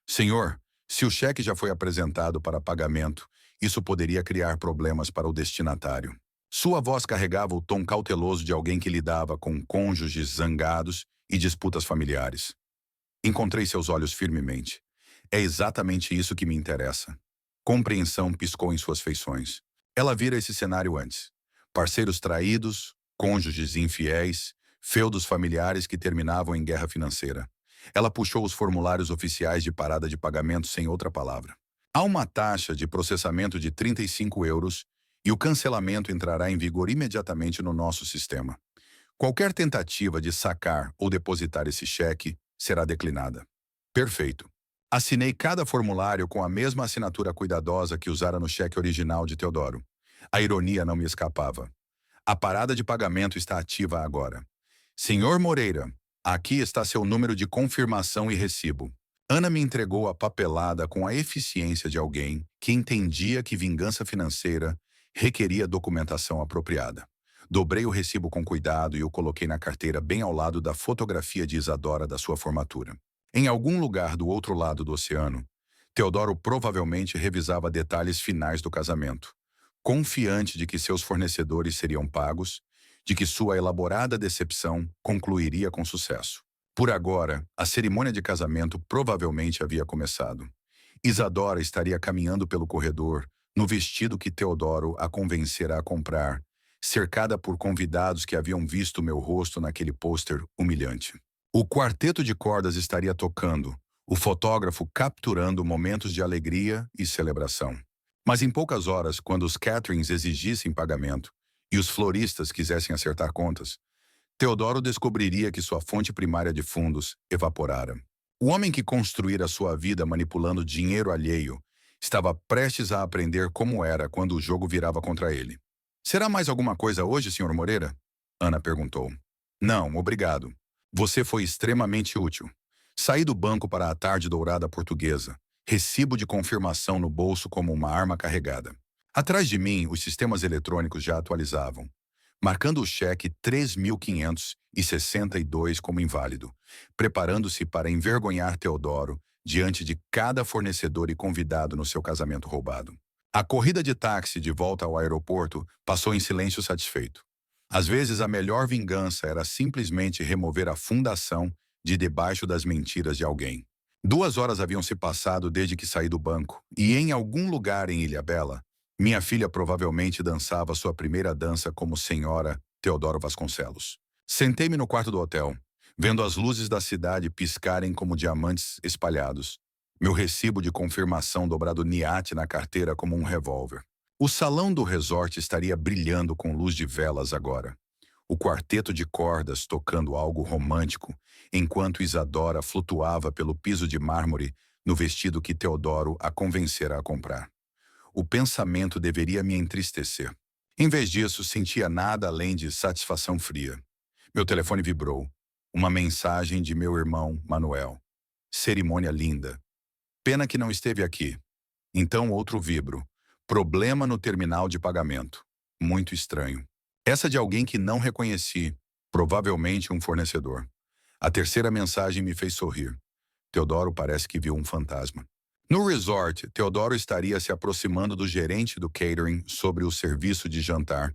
Senhor, se o cheque já foi apresentado para pagamento, isso poderia criar problemas para o destinatário. Sua voz carregava o tom cauteloso de alguém que lidava com cônjuges zangados e disputas familiares. Encontrei seus olhos firmemente. É exatamente isso que me interessa. Compreensão piscou em suas feições. Ela vira esse cenário antes. Parceiros traídos, cônjuges infiéis, feudos familiares que terminavam em guerra financeira. Ela puxou os formulários oficiais de parada de pagamento sem outra palavra. Há uma taxa de processamento de 35 euros e o cancelamento entrará em vigor imediatamente no nosso sistema. Qualquer tentativa de sacar ou depositar esse cheque será declinada. Perfeito. Assinei cada formulário com a mesma assinatura cuidadosa que usara no cheque original de Teodoro. A ironia não me escapava. A parada de pagamento está ativa agora. Senhor Moreira, aqui está seu número de confirmação e recibo. Ana me entregou a papelada com a eficiência de alguém que entendia que vingança financeira requeria documentação apropriada. Dobrei o recibo com cuidado e o coloquei na carteira bem ao lado da fotografia de Isadora da sua formatura. Em algum lugar do outro lado do oceano, Teodoro provavelmente revisava detalhes finais do casamento, confiante de que seus fornecedores seriam pagos, de que sua elaborada decepção concluiria com sucesso. Por agora, a cerimônia de casamento provavelmente havia começado. Isadora estaria caminhando pelo corredor, no vestido que Teodoro a convencera a comprar, cercada por convidados que haviam visto meu rosto naquele pôster humilhante. O quarteto de cordas estaria tocando, o fotógrafo capturando momentos de alegria e celebração. Mas em poucas horas, quando os caterings exigissem pagamento e os floristas quisessem acertar contas, Teodoro descobriria que sua fonte primária de fundos evaporara. O homem que construíra sua vida manipulando dinheiro alheio estava prestes a aprender como era quando o jogo virava contra ele. Será mais alguma coisa hoje, Sr. Moreira? Ana perguntou. Não, obrigado. Você foi extremamente útil. Saí do banco para a tarde dourada portuguesa, recibo de confirmação no bolso como uma arma carregada. Atrás de mim, os sistemas eletrônicos já atualizavam, marcando o cheque 3.562 como inválido, preparando-se para envergonhar Teodoro diante de cada fornecedor e convidado no seu casamento roubado. A corrida de táxi de volta ao aeroporto passou em silêncio satisfeito. Às vezes, a melhor vingança era simplesmente remover a fundação de debaixo das mentiras de alguém. 2 horas haviam se passado desde que saí do banco, e em algum lugar em Ilhabela, minha filha provavelmente dançava sua primeira dança como senhora Teodoro Vasconcelos. Sentei-me no quarto do hotel, vendo as luzes da cidade piscarem como diamantes espalhados. Meu recibo de confirmação dobrado niate na carteira como um revólver. O salão do resort estaria brilhando com luz de velas agora. O quarteto de cordas tocando algo romântico, enquanto Isadora flutuava pelo piso de mármore no vestido que Teodoro a convencera a comprar. O pensamento deveria me entristecer. Em vez disso, sentia nada além de satisfação fria. Meu telefone vibrou. Uma mensagem de meu irmão, Manuel. Cerimônia linda. Pena que não esteve aqui. Então outro vibro. Problema no terminal de pagamento. Muito estranho. Essa de alguém que não reconheci. Provavelmente um fornecedor. A terceira mensagem me fez sorrir. Teodoro parece que viu um fantasma. No resort, Teodoro estaria se aproximando do gerente do catering sobre o serviço de jantar,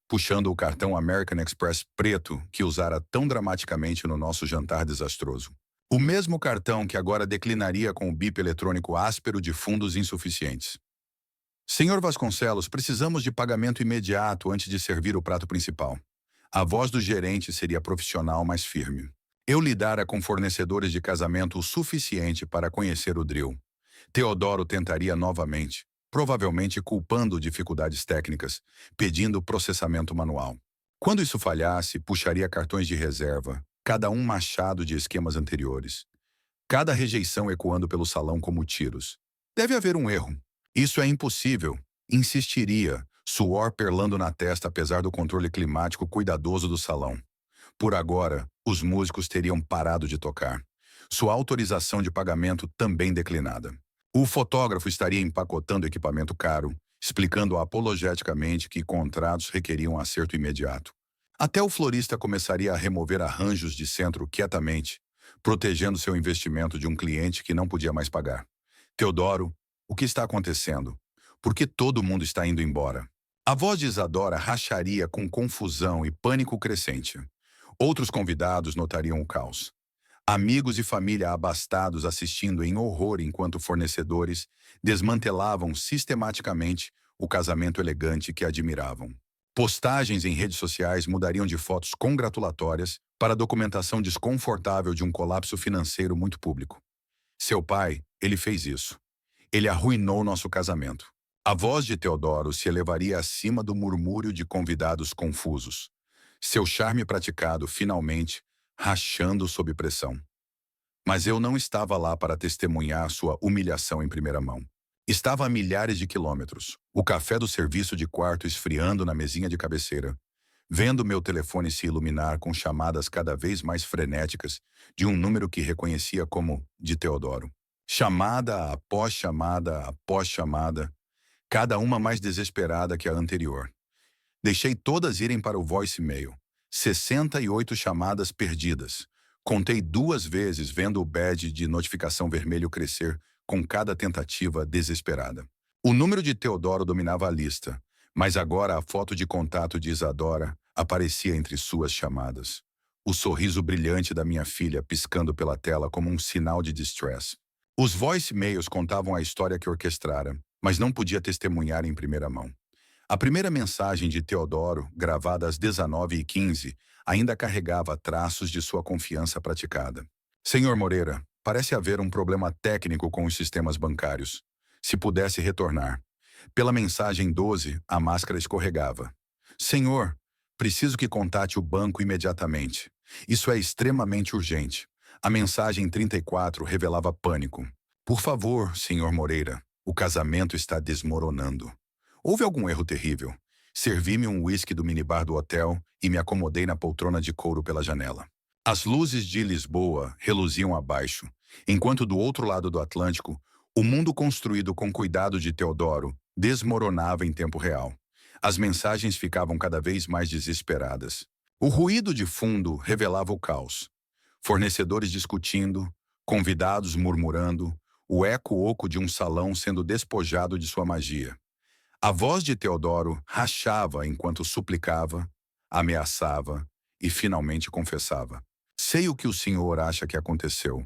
puxando o cartão American Express preto que usara tão dramaticamente no nosso jantar desastroso. O mesmo cartão que agora declinaria com o bip eletrônico áspero de fundos insuficientes. Senhor Vasconcelos, precisamos de pagamento imediato antes de servir o prato principal. A voz do gerente seria profissional, mas firme. Eu lidara com fornecedores de casamento o suficiente para conhecer o drill. Teodoro tentaria novamente, provavelmente culpando dificuldades técnicas, pedindo processamento manual. Quando isso falhasse, puxaria cartões de reserva, cada um machado de esquemas anteriores. Cada rejeição ecoando pelo salão como tiros. Deve haver um erro. Isso é impossível. Insistiria, suor perlando na testa apesar do controle climático cuidadoso do salão. Por agora, os músicos teriam parado de tocar. Sua autorização de pagamento também declinada. O fotógrafo estaria empacotando equipamento caro, explicando apologeticamente que contratos requeriam acerto imediato. Até o florista começaria a remover arranjos de centro quietamente, protegendo seu investimento de um cliente que não podia mais pagar. Teodoro, o que está acontecendo? Por que todo mundo está indo embora? A voz de Isadora racharia com confusão e pânico crescente. Outros convidados notariam o caos. Amigos e família abastados assistindo em horror enquanto fornecedores desmantelavam sistematicamente o casamento elegante que admiravam. Postagens em redes sociais mudariam de fotos congratulatórias para documentação desconfortável de um colapso financeiro muito público. Seu pai, ele fez isso. Ele arruinou nosso casamento. A voz de Teodoro se elevaria acima do murmúrio de convidados confusos. Seu charme praticado, finalmente, rachando sob pressão. Mas eu não estava lá para testemunhar sua humilhação em primeira mão. Estava a milhares de quilômetros, o café do serviço de quarto esfriando na mesinha de cabeceira, vendo meu telefone se iluminar com chamadas cada vez mais frenéticas de um número que reconhecia como de Teodoro. Chamada após chamada após chamada, cada uma mais desesperada que a anterior. Deixei todas irem para o voicemail. 68 chamadas perdidas. Contei 2 vezes vendo o badge de notificação vermelho crescer com cada tentativa desesperada. O número de Teodoro dominava a lista, mas agora a foto de contato de Isadora aparecia entre suas chamadas. O sorriso brilhante da minha filha piscando pela tela como um sinal de distress. Os voicemails contavam a história que orquestrara, mas não podia testemunhar em primeira mão. A primeira mensagem de Teodoro, gravada às 19h15, ainda carregava traços de sua confiança praticada. Senhor Moreira, parece haver um problema técnico com os sistemas bancários. Se pudesse retornar. Pela mensagem 12, a máscara escorregava. Senhor, preciso que contate o banco imediatamente. Isso é extremamente urgente. A mensagem 34 revelava pânico. Por favor, senhor Moreira, o casamento está desmoronando. Houve algum erro terrível. Servi-me um uísque do minibar do hotel e me acomodei na poltrona de couro pela janela. As luzes de Lisboa reluziam abaixo, enquanto do outro lado do Atlântico, o mundo construído com cuidado de Teodoro desmoronava em tempo real. As mensagens ficavam cada vez mais desesperadas. O ruído de fundo revelava o caos. Fornecedores discutindo, convidados murmurando, o eco oco de um salão sendo despojado de sua magia. A voz de Teodoro rachava enquanto suplicava, ameaçava e finalmente confessava. Sei o que o senhor acha que aconteceu,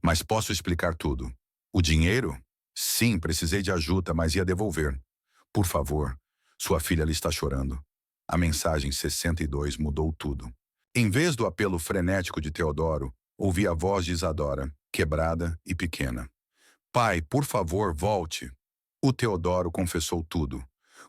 mas posso explicar tudo. O dinheiro? Sim, precisei de ajuda, mas ia devolver. Por favor, sua filha lhe está chorando. A mensagem 62 mudou tudo. Em vez do apelo frenético de Teodoro, ouvi a voz de Isadora, quebrada e pequena. Pai, por favor, volte. O Teodoro confessou tudo.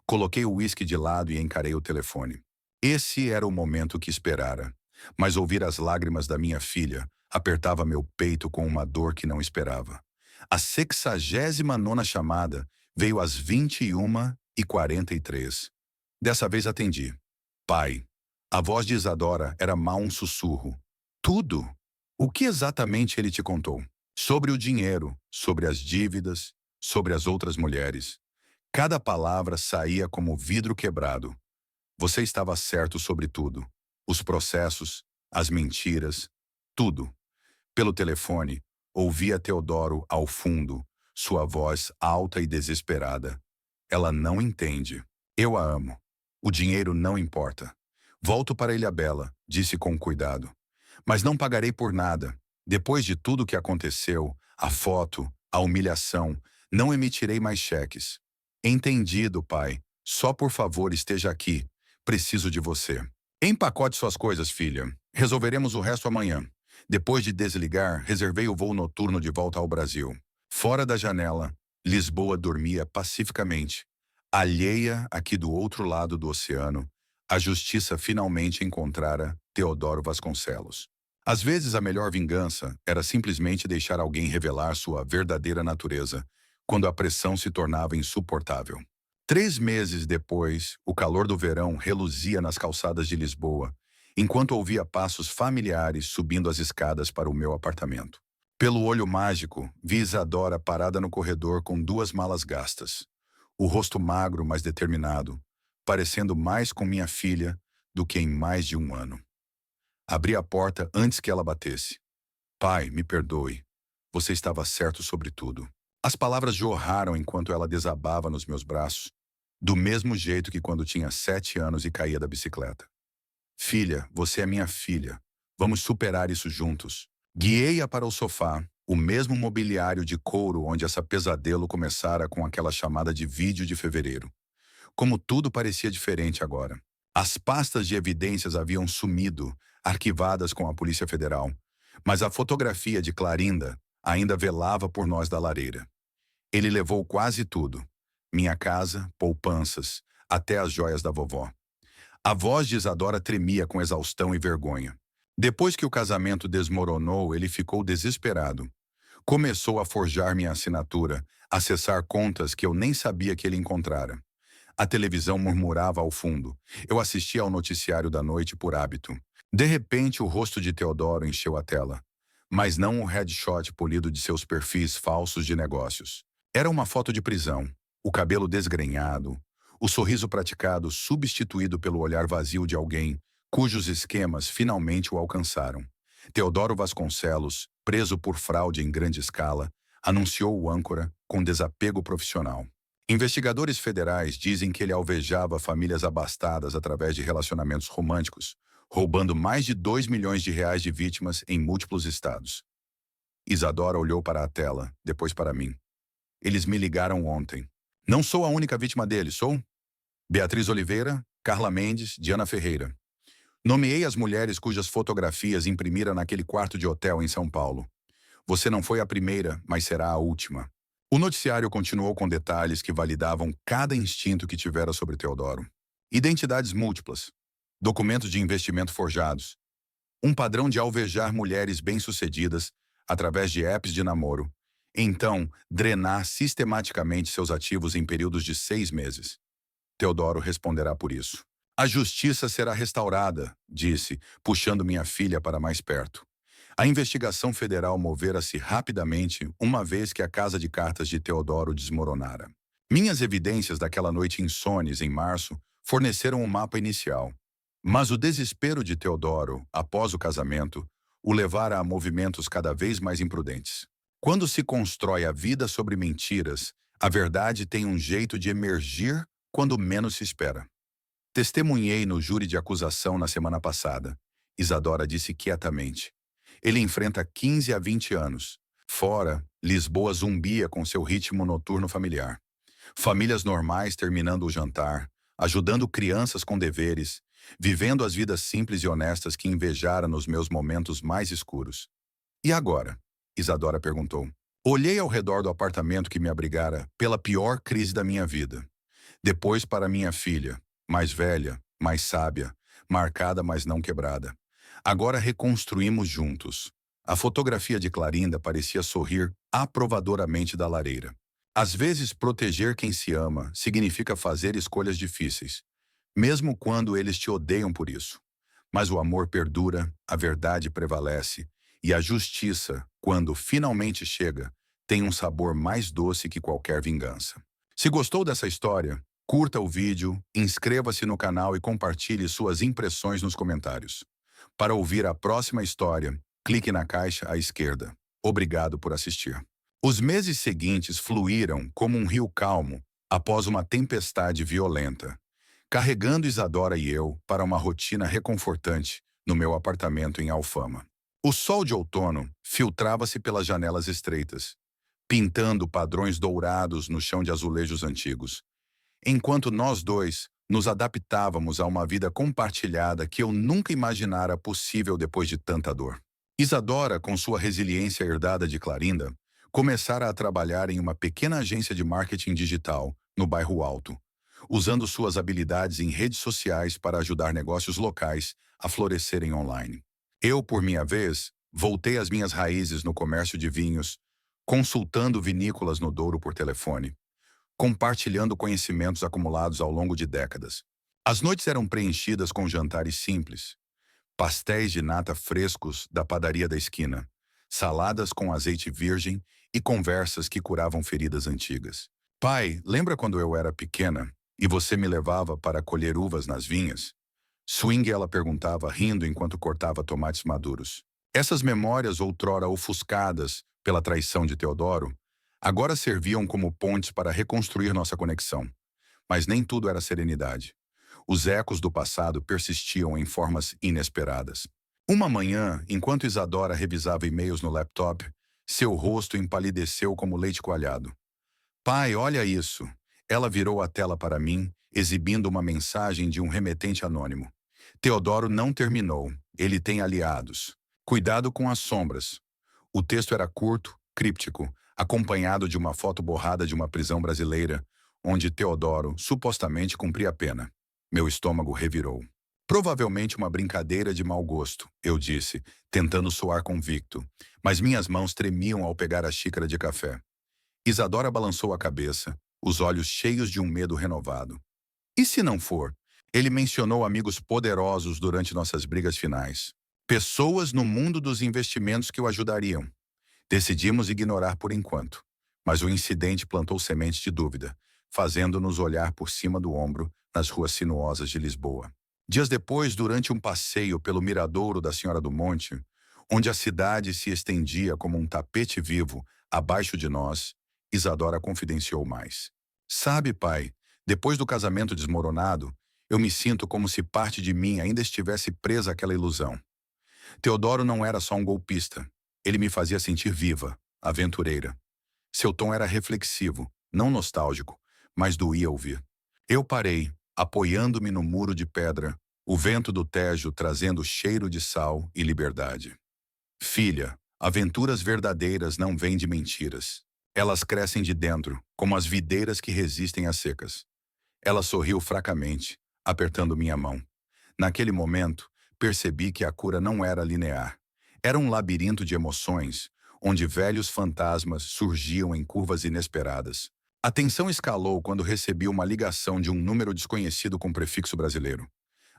Coloquei o uísque de lado e encarei o telefone. Esse era o momento que esperara. Mas ouvir as lágrimas da minha filha apertava meu peito com uma dor que não esperava. A 69ª chamada veio às 21h43. Dessa vez atendi. Pai. A voz de Isadora era mal um sussurro. Tudo? O que exatamente ele te contou? Sobre o dinheiro, sobre as dívidas, sobre as outras mulheres. Cada palavra saía como vidro quebrado. Você estava certo sobre tudo. Os processos, as mentiras, tudo. Pelo telefone, ouvia Teodoro ao fundo, sua voz alta e desesperada. Ela não entende. Eu a amo. O dinheiro não importa. Volto para Ilhabela, disse com cuidado. Mas não pagarei por nada. Depois de tudo que aconteceu, a foto, a humilhação, não emitirei mais cheques. Entendido, pai. Só por favor esteja aqui. Preciso de você. Empacote suas coisas, filha. Resolveremos o resto amanhã. Depois de desligar, reservei o voo noturno de volta ao Brasil. Fora da janela, Lisboa dormia pacificamente. Alheia aqui do outro lado do oceano, a justiça finalmente encontrara Teodoro Vasconcelos. Às vezes a melhor vingança era simplesmente deixar alguém revelar sua verdadeira natureza, quando a pressão se tornava insuportável. 3 meses depois, o calor do verão reluzia nas calçadas de Lisboa, enquanto ouvia passos familiares subindo as escadas para o meu apartamento. Pelo olho mágico, vi Isadora parada no corredor com 2 malas gastas. O rosto magro, mas determinado, parecendo mais com minha filha do que em mais de um ano. Abri a porta antes que ela batesse. Pai, me perdoe. Você estava certo sobre tudo. As palavras jorraram enquanto ela desabava nos meus braços, do mesmo jeito que quando tinha 7 anos e caía da bicicleta. Filha, você é minha filha. Vamos superar isso juntos. Guiei-a para o sofá, o mesmo mobiliário de couro onde essa pesadelo começara com aquela chamada de vídeo de fevereiro. Como tudo parecia diferente agora. As pastas de evidências haviam sumido, arquivadas com a Polícia Federal, mas a fotografia de Clarinda ainda velava por nós da lareira. Ele levou quase tudo. Minha casa, poupanças, até as joias da vovó. A voz de Isadora tremia com exaustão e vergonha. Depois que o casamento desmoronou, ele ficou desesperado. Começou a forjar minha assinatura, acessar contas que eu nem sabia que ele encontrara. A televisão murmurava ao fundo. Eu assistia ao noticiário da noite por hábito. De repente, o rosto de Teodoro encheu a tela. Mas não o headshot polido de seus perfis falsos de negócios. Era uma foto de prisão. O cabelo desgrenhado, o sorriso praticado substituído pelo olhar vazio de alguém cujos esquemas finalmente o alcançaram. Teodoro Vasconcelos, preso por fraude em grande escala, anunciou o âncora com desapego profissional. Investigadores federais dizem que ele alvejava famílias abastadas através de relacionamentos românticos, roubando mais de 2 milhões de reais de vítimas em múltiplos estados. Isadora olhou para a tela, depois para mim. Eles me ligaram ontem. Não sou a única vítima dele, sou? Beatriz Oliveira, Carla Mendes, Diana Ferreira. Nomeei as mulheres cujas fotografias imprimira naquele quarto de hotel em São Paulo. Você não foi a primeira, mas será a última. O noticiário continuou com detalhes que validavam cada instinto que tivera sobre Teodoro. Identidades múltiplas, documentos de investimento forjados, um padrão de alvejar mulheres bem-sucedidas através de apps de namoro, então drenar sistematicamente seus ativos em períodos de 6 meses. Teodoro responderá por isso. A justiça será restaurada, disse, puxando minha filha para mais perto. A investigação federal movera-se rapidamente, uma vez que a casa de cartas de Teodoro desmoronara. Minhas evidências daquela noite insones, em março, forneceram um mapa inicial. Mas o desespero de Teodoro, após o casamento, o levara a movimentos cada vez mais imprudentes. Quando se constrói a vida sobre mentiras, a verdade tem um jeito de emergir quando menos se espera. Testemunhei no júri de acusação na semana passada. Isadora disse quietamente. Ele enfrenta 15 a 20 anos. Fora, Lisboa zumbia com seu ritmo noturno familiar. Famílias normais terminando o jantar, ajudando crianças com deveres, vivendo as vidas simples e honestas que invejara nos meus momentos mais escuros. E agora? Isadora perguntou. Olhei ao redor do apartamento que me abrigara pela pior crise da minha vida. Depois para minha filha, mais velha, mais sábia, marcada mas não quebrada. Agora reconstruímos juntos. A fotografia de Clarinda parecia sorrir aprovadoramente da lareira. Às vezes, proteger quem se ama significa fazer escolhas difíceis, mesmo quando eles te odeiam por isso. Mas o amor perdura, a verdade prevalece, E a justiça, quando finalmente chega, tem um sabor mais doce que qualquer vingança. Se gostou dessa história, curta o vídeo, inscreva-se no canal e compartilhe suas impressões nos comentários. Para ouvir a próxima história, clique na caixa à esquerda. Obrigado por assistir. Os meses seguintes fluíram como um rio calmo após uma tempestade violenta, carregando Isadora e eu para uma rotina reconfortante no meu apartamento em Alfama. O sol de outono filtrava-se pelas janelas estreitas, pintando padrões dourados no chão de azulejos antigos, enquanto nós dois nos adaptávamos a uma vida compartilhada que eu nunca imaginara possível depois de tanta dor. Isadora, com sua resiliência herdada de Clarinda, começara a trabalhar em uma pequena agência de marketing digital no bairro Alto, usando suas habilidades em redes sociais para ajudar negócios locais a florescerem online. Eu, por minha vez, voltei às minhas raízes no comércio de vinhos, consultando vinícolas no Douro por telefone, compartilhando conhecimentos acumulados ao longo de décadas. As noites eram preenchidas com jantares simples, pastéis de nata frescos da padaria da esquina, saladas com azeite virgem e conversas que curavam feridas antigas. Pai, lembra quando eu era pequena e você me levava para colher uvas nas vinhas? Swing, ela perguntava, rindo enquanto cortava tomates maduros. Essas memórias, outrora ofuscadas pela traição de Teodoro, agora serviam como pontes para reconstruir nossa conexão. Mas nem tudo era serenidade. Os ecos do passado persistiam em formas inesperadas. Uma manhã, enquanto Isadora revisava e-mails no laptop, seu rosto empalideceu como leite coalhado. Pai, olha isso. Ela virou a tela para mim, exibindo uma mensagem de um remetente anônimo. Teodoro não terminou. Ele tem aliados. Cuidado com as sombras. O texto era curto, críptico, acompanhado de uma foto borrada de uma prisão brasileira, onde Teodoro supostamente cumpria a pena. Meu estômago revirou. Provavelmente uma brincadeira de mau gosto, eu disse, tentando soar convicto, mas minhas mãos tremiam ao pegar a xícara de café. Isadora balançou a cabeça, os olhos cheios de um medo renovado. E se não for? Ele mencionou amigos poderosos durante nossas brigas finais. Pessoas no mundo dos investimentos que o ajudariam. Decidimos ignorar por enquanto, mas o incidente plantou sementes de dúvida, fazendo-nos olhar por cima do ombro nas ruas sinuosas de Lisboa. Dias depois, durante um passeio pelo miradouro da Senhora do Monte, onde a cidade se estendia como um tapete vivo abaixo de nós, Isadora confidenciou mais. Sabe, pai, depois do casamento desmoronado, eu me sinto como se parte de mim ainda estivesse presa àquela ilusão. Teodoro não era só um golpista. Ele me fazia sentir viva, aventureira. Seu tom era reflexivo, não nostálgico, mas doía ouvir. Eu parei, apoiando-me no muro de pedra, o vento do Tejo trazendo cheiro de sal e liberdade. Filha, aventuras verdadeiras não vêm de mentiras. Elas crescem de dentro, como as videiras que resistem às secas. Ela sorriu fracamente, apertando minha mão. Naquele momento, percebi que a cura não era linear. Era um labirinto de emoções, onde velhos fantasmas surgiam em curvas inesperadas. A tensão escalou quando recebi uma ligação de um número desconhecido com prefixo brasileiro.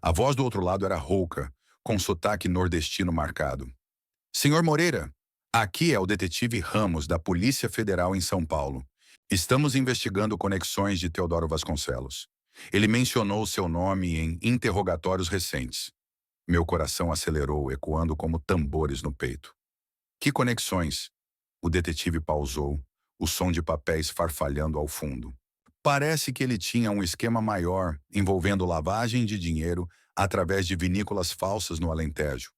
A voz do outro lado era rouca, com sotaque nordestino marcado. Senhor Moreira, aqui é o detetive Ramos, da Polícia Federal em São Paulo. Estamos investigando conexões de Teodoro Vasconcelos. Ele mencionou seu nome em interrogatórios recentes. Meu coração acelerou, ecoando como tambores no peito. Que conexões? O detetive pausou, o som de papéis farfalhando ao fundo. Parece que ele tinha um esquema maior envolvendo lavagem de dinheiro através de vinícolas falsas no Alentejo.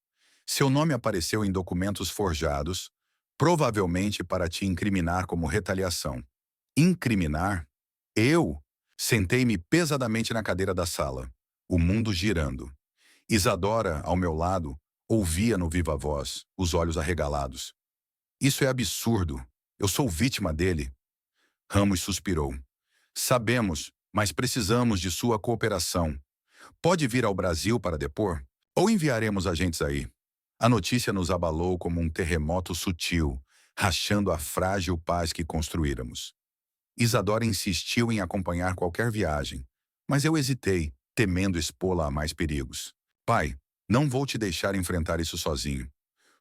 Seu nome apareceu em documentos forjados, provavelmente para te incriminar como retaliação. Incriminar? Eu? Sentei-me pesadamente na cadeira da sala, o mundo girando. Isadora, ao meu lado, ouvia no viva voz, os olhos arregalados. Isso é absurdo. Eu sou vítima dele. Ramos suspirou. Sabemos, mas precisamos de sua cooperação. Pode vir ao Brasil para depor? Ou enviaremos agentes aí? A notícia nos abalou como um terremoto sutil, rachando a frágil paz que construíramos. Isadora insistiu em acompanhar qualquer viagem, mas eu hesitei, temendo expô-la a mais perigos. Pai, não vou te deixar enfrentar isso sozinho.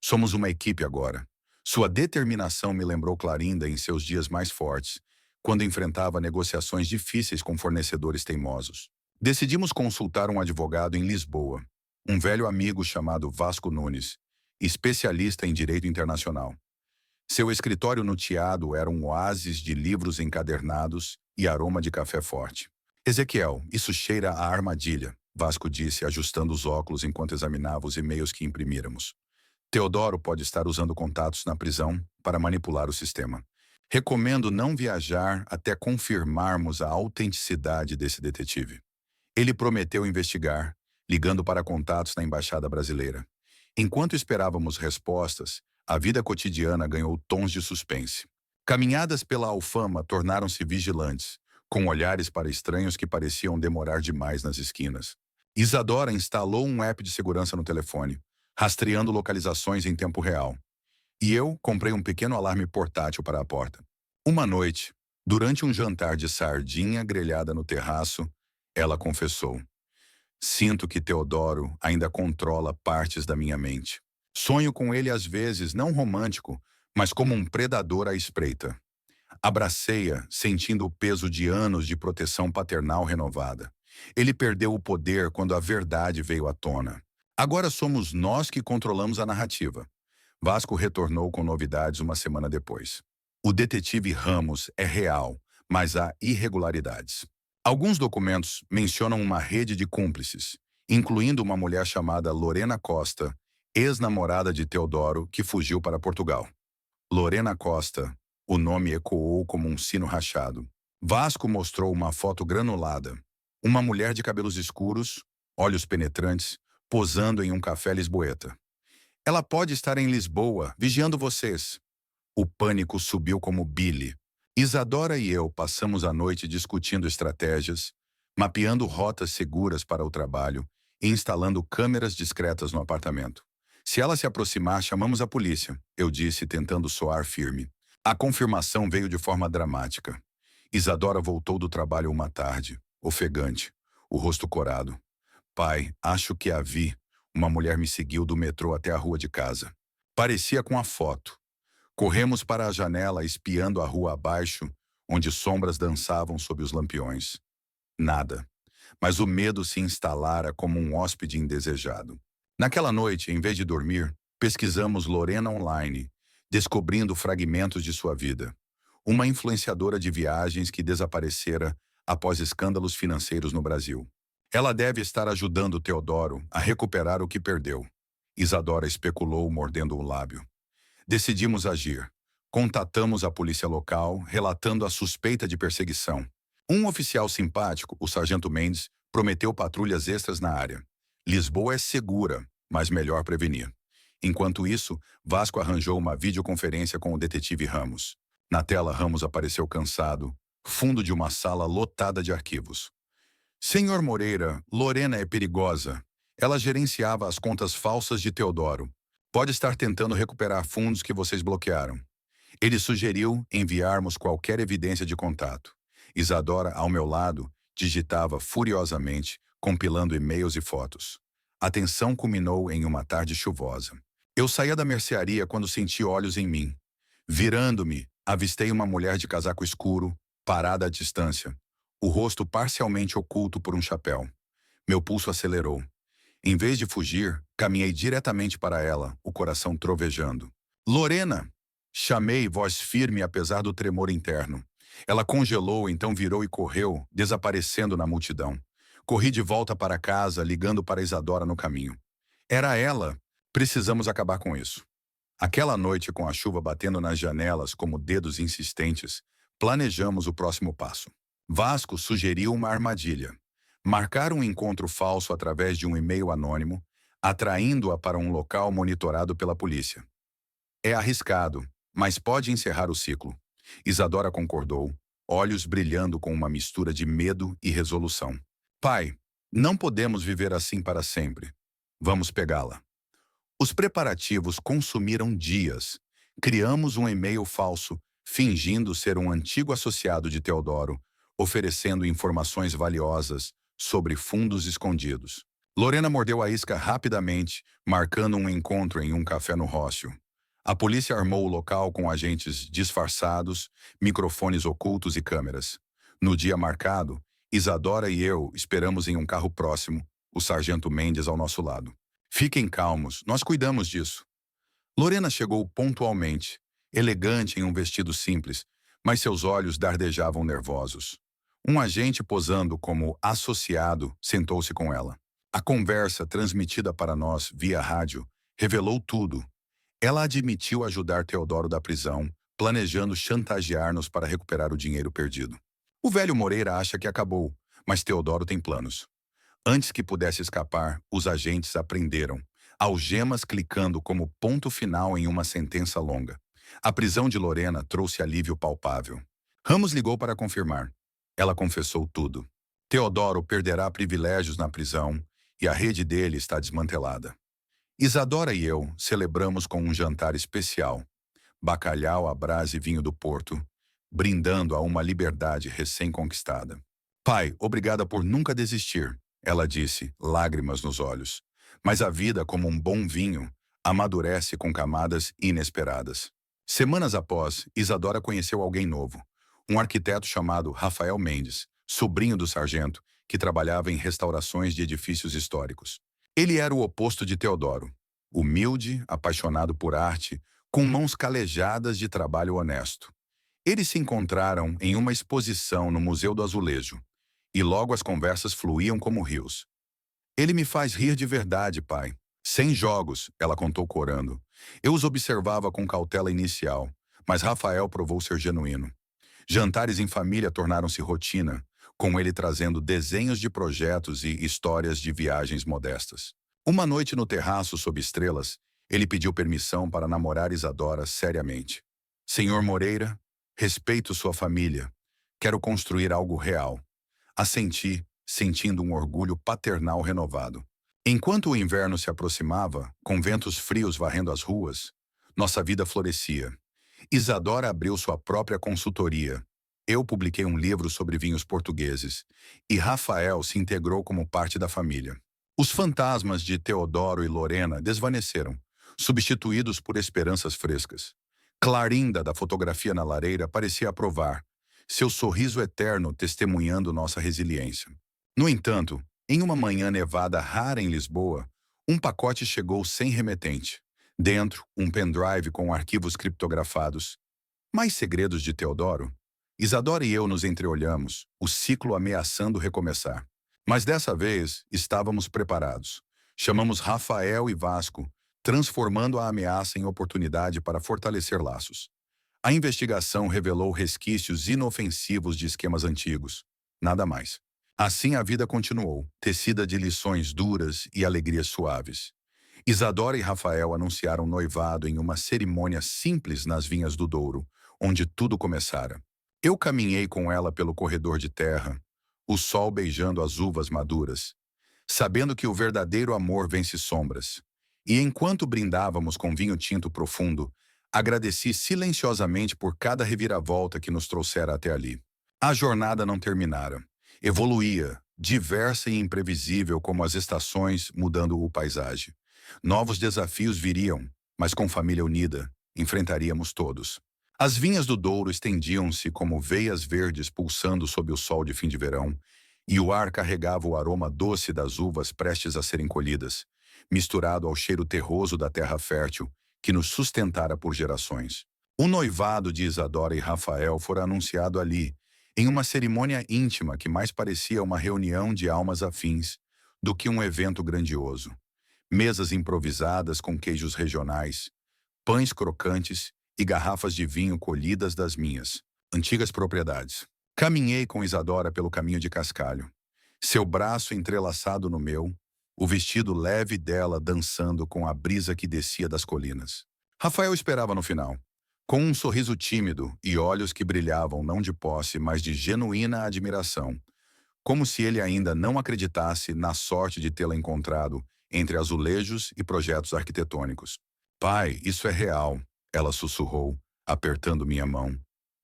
Somos uma equipe agora. Sua determinação me lembrou Clarinda em seus dias mais fortes, quando enfrentava negociações difíceis com fornecedores teimosos. Decidimos consultar um advogado em Lisboa, um velho amigo chamado Vasco Nunes, especialista em direito internacional. Seu escritório no Teado era um oásis de livros encadernados e aroma de café forte. Ezequiel, isso cheira a armadilha, Vasco disse, ajustando os óculos enquanto examinava os e-mails que imprimíramos. Teodoro pode estar usando contatos na prisão para manipular o sistema. Recomendo não viajar até confirmarmos a autenticidade desse detetive. Ele prometeu investigar, ligando para contatos na Embaixada Brasileira. Enquanto esperávamos respostas, a vida cotidiana ganhou tons de suspense. Caminhadas pela Alfama tornaram-se vigilantes, com olhares para estranhos que pareciam demorar demais nas esquinas. Isadora instalou um app de segurança no telefone, rastreando localizações em tempo real. E eu comprei um pequeno alarme portátil para a porta. Uma noite, durante um jantar de sardinha grelhada no terraço, ela confessou: "Sinto que Teodoro ainda controla partes da minha mente. Sonho com ele às vezes não romântico, mas como um predador à espreita." Abracei-a, sentindo o peso de anos de proteção paternal renovada. Ele perdeu o poder quando a verdade veio à tona. Agora somos nós que controlamos a narrativa. Vasco retornou com novidades uma semana depois. O detetive Ramos é real, mas há irregularidades. Alguns documentos mencionam uma rede de cúmplices, incluindo uma mulher chamada Lorena Costa, ex-namorada de Teodoro, que fugiu para Portugal. Lorena Costa, o nome ecoou como um sino rachado. Vasco mostrou uma foto granulada. Uma mulher de cabelos escuros, olhos penetrantes, posando em um café lisboeta. "Ela pode estar em Lisboa, vigiando vocês." O pânico subiu como bile. Isadora e eu passamos a noite discutindo estratégias, mapeando rotas seguras para o trabalho e instalando câmeras discretas no apartamento. "Se ela se aproximar, chamamos a polícia", eu disse, tentando soar firme. A confirmação veio de forma dramática. Isadora voltou do trabalho uma tarde, ofegante, o rosto corado. "Pai, acho que a vi." Uma mulher me seguiu do metrô até a rua de casa. Parecia com a foto. Corremos para a janela espiando a rua abaixo, onde sombras dançavam sob os lampiões. Nada. Mas o medo se instalara como um hóspede indesejado. Naquela noite, em vez de dormir, pesquisamos Lorena online, descobrindo fragmentos de sua vida. Uma influenciadora de viagens que desaparecera após escândalos financeiros no Brasil. "Ela deve estar ajudando Teodoro a recuperar o que perdeu." Isadora especulou, mordendo o lábio. Decidimos agir. Contatamos a polícia local, relatando a suspeita de perseguição. Um oficial simpático, o sargento Mendes, prometeu patrulhas extras na área. Lisboa é segura, mas melhor prevenir. Enquanto isso, Vasco arranjou uma videoconferência com o detetive Ramos. Na tela, Ramos apareceu cansado, fundo de uma sala lotada de arquivos. "Senhor Moreira, Lorena é perigosa. Ela gerenciava as contas falsas de Teodoro. Pode estar tentando recuperar fundos que vocês bloquearam." Ele sugeriu enviarmos qualquer evidência de contato. Isadora, ao meu lado, digitava furiosamente, compilando e-mails e fotos. A tensão culminou em uma tarde chuvosa. Eu saía da mercearia quando senti olhos em mim. Virando-me, avistei uma mulher de casaco escuro, parada à distância, o rosto parcialmente oculto por um chapéu. Meu pulso acelerou. Em vez de fugir, caminhei diretamente para ela, o coração trovejando. "Lorena!" Chamei, voz firme apesar do tremor interno. Ela congelou, então virou e correu, desaparecendo na multidão. Corri de volta para casa, ligando para Isadora no caminho. Era ela. Precisamos acabar com isso. Aquela noite, com a chuva batendo nas janelas como dedos insistentes, planejamos o próximo passo. Vasco sugeriu uma armadilha. Marcar um encontro falso através de um e-mail anônimo, atraindo-a para um local monitorado pela polícia. "É arriscado, mas pode encerrar o ciclo." Isadora concordou, olhos brilhando com uma mistura de medo e resolução. "Pai, não podemos viver assim para sempre. Vamos pegá-la." Os preparativos consumiram dias. Criamos um e-mail falso, fingindo ser um antigo associado de Teodoro, oferecendo informações valiosas sobre fundos escondidos. Lorena mordeu a isca rapidamente, marcando um encontro em um café no Rócio. A polícia armou o local com agentes disfarçados, microfones ocultos e câmeras. No dia marcado, Isadora e eu esperamos em um carro próximo, o sargento Mendes ao nosso lado. Fiquem calmos, nós cuidamos disso. Lorena chegou pontualmente, elegante em um vestido simples, mas seus olhos dardejavam nervosos. Um agente posando como associado sentou-se com ela. A conversa, transmitida para nós via rádio, revelou tudo. Ela admitiu ajudar Teodoro da prisão, planejando chantagear-nos para recuperar o dinheiro perdido. O velho Moreira acha que acabou, mas Teodoro tem planos. Antes que pudesse escapar, os agentes a prenderam, algemas clicando como ponto final em uma sentença longa. A prisão de Lorena trouxe alívio palpável. Ramos ligou para confirmar. Ela confessou tudo. Teodoro perderá privilégios na prisão e a rede dele está desmantelada. Isadora e eu celebramos com um jantar especial, bacalhau à brasa e vinho do Porto, brindando a uma liberdade recém-conquistada. Pai, obrigada por nunca desistir, ela disse, lágrimas nos olhos. Mas a vida, como um bom vinho, amadurece com camadas inesperadas. Semanas após, Isadora conheceu alguém novo, um arquiteto chamado Rafael Mendes, sobrinho do sargento, que trabalhava em restaurações de edifícios históricos. Ele era o oposto de Teodoro, humilde, apaixonado por arte, com mãos calejadas de trabalho honesto. Eles se encontraram em uma exposição no Museu do Azulejo, e logo as conversas fluíam como rios. Ele me faz rir de verdade, pai. Sem jogos, ela contou corando. Eu os observava com cautela inicial, mas Rafael provou ser genuíno. Jantares em família tornaram-se rotina, com ele trazendo desenhos de projetos e histórias de viagens modestas. Uma noite no terraço sob estrelas, ele pediu permissão para namorar Isadora seriamente. Senhor Moreira, respeito sua família. Quero construir algo real. Assenti, sentindo um orgulho paternal renovado. Enquanto o inverno se aproximava, com ventos frios varrendo as ruas, nossa vida florescia. Isadora abriu sua própria consultoria. Eu publiquei um livro sobre vinhos portugueses, e Rafael se integrou como parte da família. Os fantasmas de Teodoro e Lorena desvaneceram, substituídos por esperanças frescas. Clarinda, da fotografia na lareira, parecia aprovar, seu sorriso eterno testemunhando nossa resiliência. No entanto, em uma manhã nevada rara em Lisboa, um pacote chegou sem remetente. Dentro, um pendrive com arquivos criptografados. Mais segredos de Teodoro? Isadora e eu nos entreolhamos, o ciclo ameaçando recomeçar. Mas dessa vez, estávamos preparados. Chamamos Rafael e Vasco, transformando a ameaça em oportunidade para fortalecer laços. A investigação revelou resquícios inofensivos de esquemas antigos. Nada mais. Assim a vida continuou, tecida de lições duras e alegrias suaves. Isadora e Rafael anunciaram noivado em uma cerimônia simples nas Vinhas do Douro, onde tudo começara. Eu caminhei com ela pelo corredor de terra, o sol beijando as uvas maduras, sabendo que o verdadeiro amor vence sombras. E enquanto brindávamos com vinho tinto profundo, agradeci silenciosamente por cada reviravolta que nos trouxera até ali. A jornada não terminara. Evoluía, diversa e imprevisível como as estações mudando o paisagem. Novos desafios viriam, mas com família unida, enfrentaríamos todos. As vinhas do Douro estendiam-se como veias verdes pulsando sob o sol de fim de verão, e o ar carregava o aroma doce das uvas prestes a serem colhidas, misturado ao cheiro terroso da terra fértil que nos sustentara por gerações. O noivado de Isadora e Rafael fora anunciado ali, em uma cerimônia íntima que mais parecia uma reunião de almas afins do que um evento grandioso. Mesas improvisadas com queijos regionais, pães crocantes e garrafas de vinho colhidas das minhas antigas propriedades. Caminhei com Isadora pelo caminho de cascalho, seu braço entrelaçado no meu, o vestido leve dela dançando com a brisa que descia das colinas. Rafael esperava no final, com um sorriso tímido e olhos que brilhavam não de posse, mas de genuína admiração, como se ele ainda não acreditasse na sorte de tê-la encontrado entre azulejos e projetos arquitetônicos. Pai, isso é real, ela sussurrou, apertando minha mão,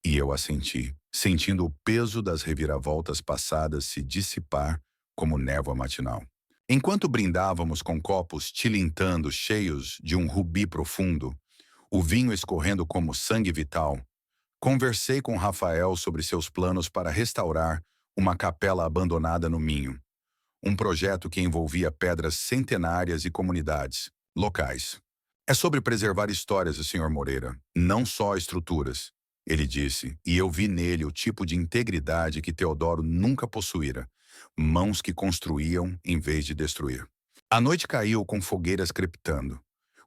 e eu assenti, sentindo o peso das reviravoltas passadas se dissipar como névoa matinal. Enquanto brindávamos com copos tilintando cheios de um rubi profundo, o vinho escorrendo como sangue vital, conversei com Rafael sobre seus planos para restaurar uma capela abandonada no Minho, um projeto que envolvia pedras centenárias e comunidades locais. É sobre preservar histórias, Sr. Moreira, não só estruturas, ele disse, e eu vi nele o tipo de integridade que Teodoro nunca possuíra, mãos que construíam em vez de destruir. A noite caiu com fogueiras crepitando,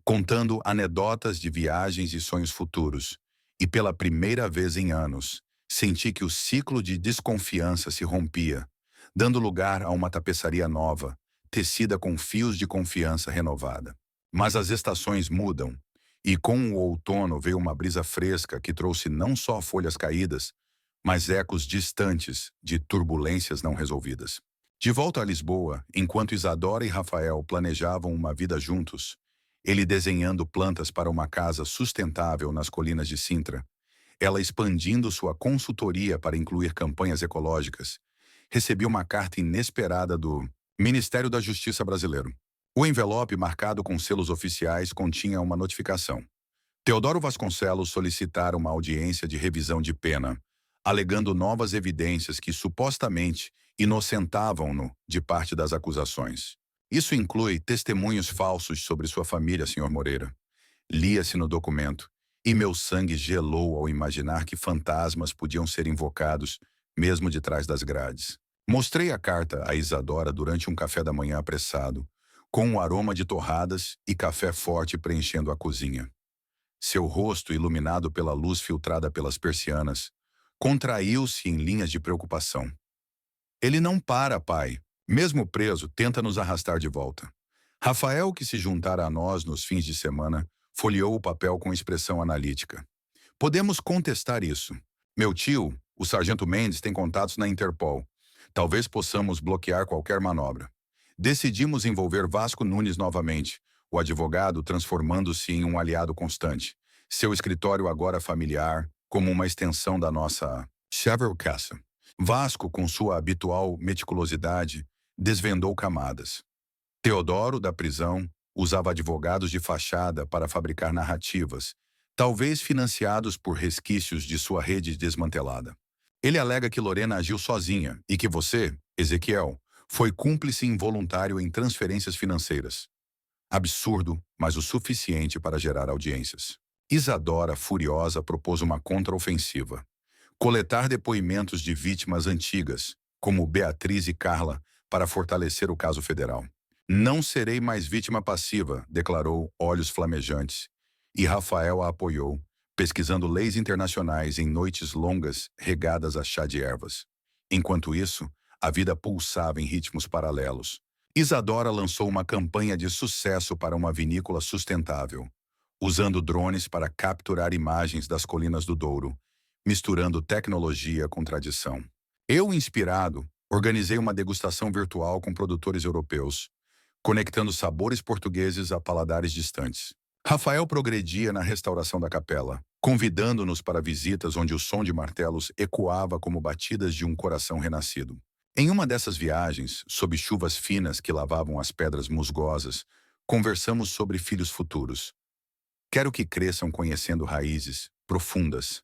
contando anedotas de viagens e sonhos futuros, e pela primeira vez em anos, senti que o ciclo de desconfiança se rompia, dando lugar a uma tapeçaria nova, tecida com fios de confiança renovada. Mas as estações mudam, e com o outono veio uma brisa fresca que trouxe não só folhas caídas, mas ecos distantes de turbulências não resolvidas. De volta a Lisboa, enquanto Isadora e Rafael planejavam uma vida juntos, ele desenhando plantas para uma casa sustentável nas colinas de Sintra, ela expandindo sua consultoria para incluir campanhas ecológicas, recebi uma carta inesperada do Ministério da Justiça brasileiro. O envelope, marcado com selos oficiais, continha uma notificação. Teodoro Vasconcelos solicitara uma audiência de revisão de pena, alegando novas evidências que supostamente inocentavam-no de parte das acusações. Isso inclui testemunhos falsos sobre sua família, Sr. Moreira. Lia-se no documento, e meu sangue gelou ao imaginar que fantasmas podiam ser invocados, mesmo de trás das grades. Mostrei a carta a Isadora durante um café da manhã apressado, com um aroma de torradas e café forte preenchendo a cozinha. Seu rosto, iluminado pela luz filtrada pelas persianas, contraiu-se em linhas de preocupação. Ele não para, pai. Mesmo preso, tenta nos arrastar de volta. Rafael, que se juntara a nós nos fins de semana, folheou o papel com expressão analítica. Podemos contestar isso. Meu tio, o sargento Mendes, tem contatos na Interpol. Talvez possamos bloquear qualquer manobra. Decidimos envolver Vasco Nunes novamente, o advogado transformando-se em um aliado constante. Seu escritório agora familiar, como uma extensão da nossa Chevrolet Casa. Vasco, com sua habitual meticulosidade, desvendou camadas. Teodoro, da prisão, usava advogados de fachada para fabricar narrativas, talvez financiados por resquícios de sua rede desmantelada. Ele alega que Lorena agiu sozinha e que você, Ezequiel, foi cúmplice involuntário em transferências financeiras. Absurdo, mas o suficiente para gerar audiências. Isadora, furiosa, propôs uma contraofensiva. Coletar depoimentos de vítimas antigas, como Beatriz e Carla, para fortalecer o caso federal. Não serei mais vítima passiva, declarou, olhos flamejantes. E Rafael a apoiou, pesquisando leis internacionais em noites longas regadas a chá de ervas. Enquanto isso, a vida pulsava em ritmos paralelos. Isadora lançou uma campanha de sucesso para uma vinícola sustentável, usando drones para capturar imagens das colinas do Douro, misturando tecnologia com tradição. Eu, inspirado, organizei uma degustação virtual com produtores europeus, conectando sabores portugueses a paladares distantes. Rafael progredia na restauração da capela, convidando-nos para visitas onde o som de martelos ecoava como batidas de um coração renascido. Em uma dessas viagens, sob chuvas finas que lavavam as pedras musgosas, conversamos sobre filhos futuros. Quero que cresçam conhecendo raízes profundas,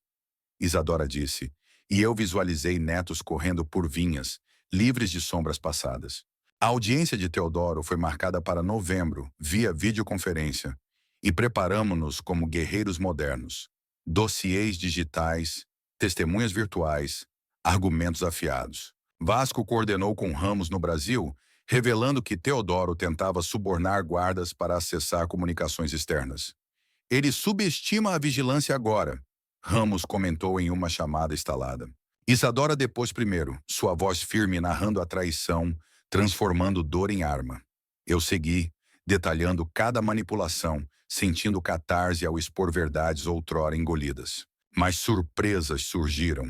Isadora disse, e eu visualizei netos correndo por vinhas, livres de sombras passadas. A audiência de Teodoro foi marcada para novembro, via videoconferência, e preparamo-nos como guerreiros modernos. Dossiês digitais, testemunhas virtuais, argumentos afiados. Vasco coordenou com Ramos no Brasil, revelando que Teodoro tentava subornar guardas para acessar comunicações externas. Ele subestima a vigilância agora, Ramos comentou em uma chamada instalada. Isadora depôs primeiro, sua voz firme narrando a traição, transformando dor em arma. Eu segui, detalhando cada manipulação, sentindo catarse ao expor verdades outrora engolidas. Mas surpresas surgiram.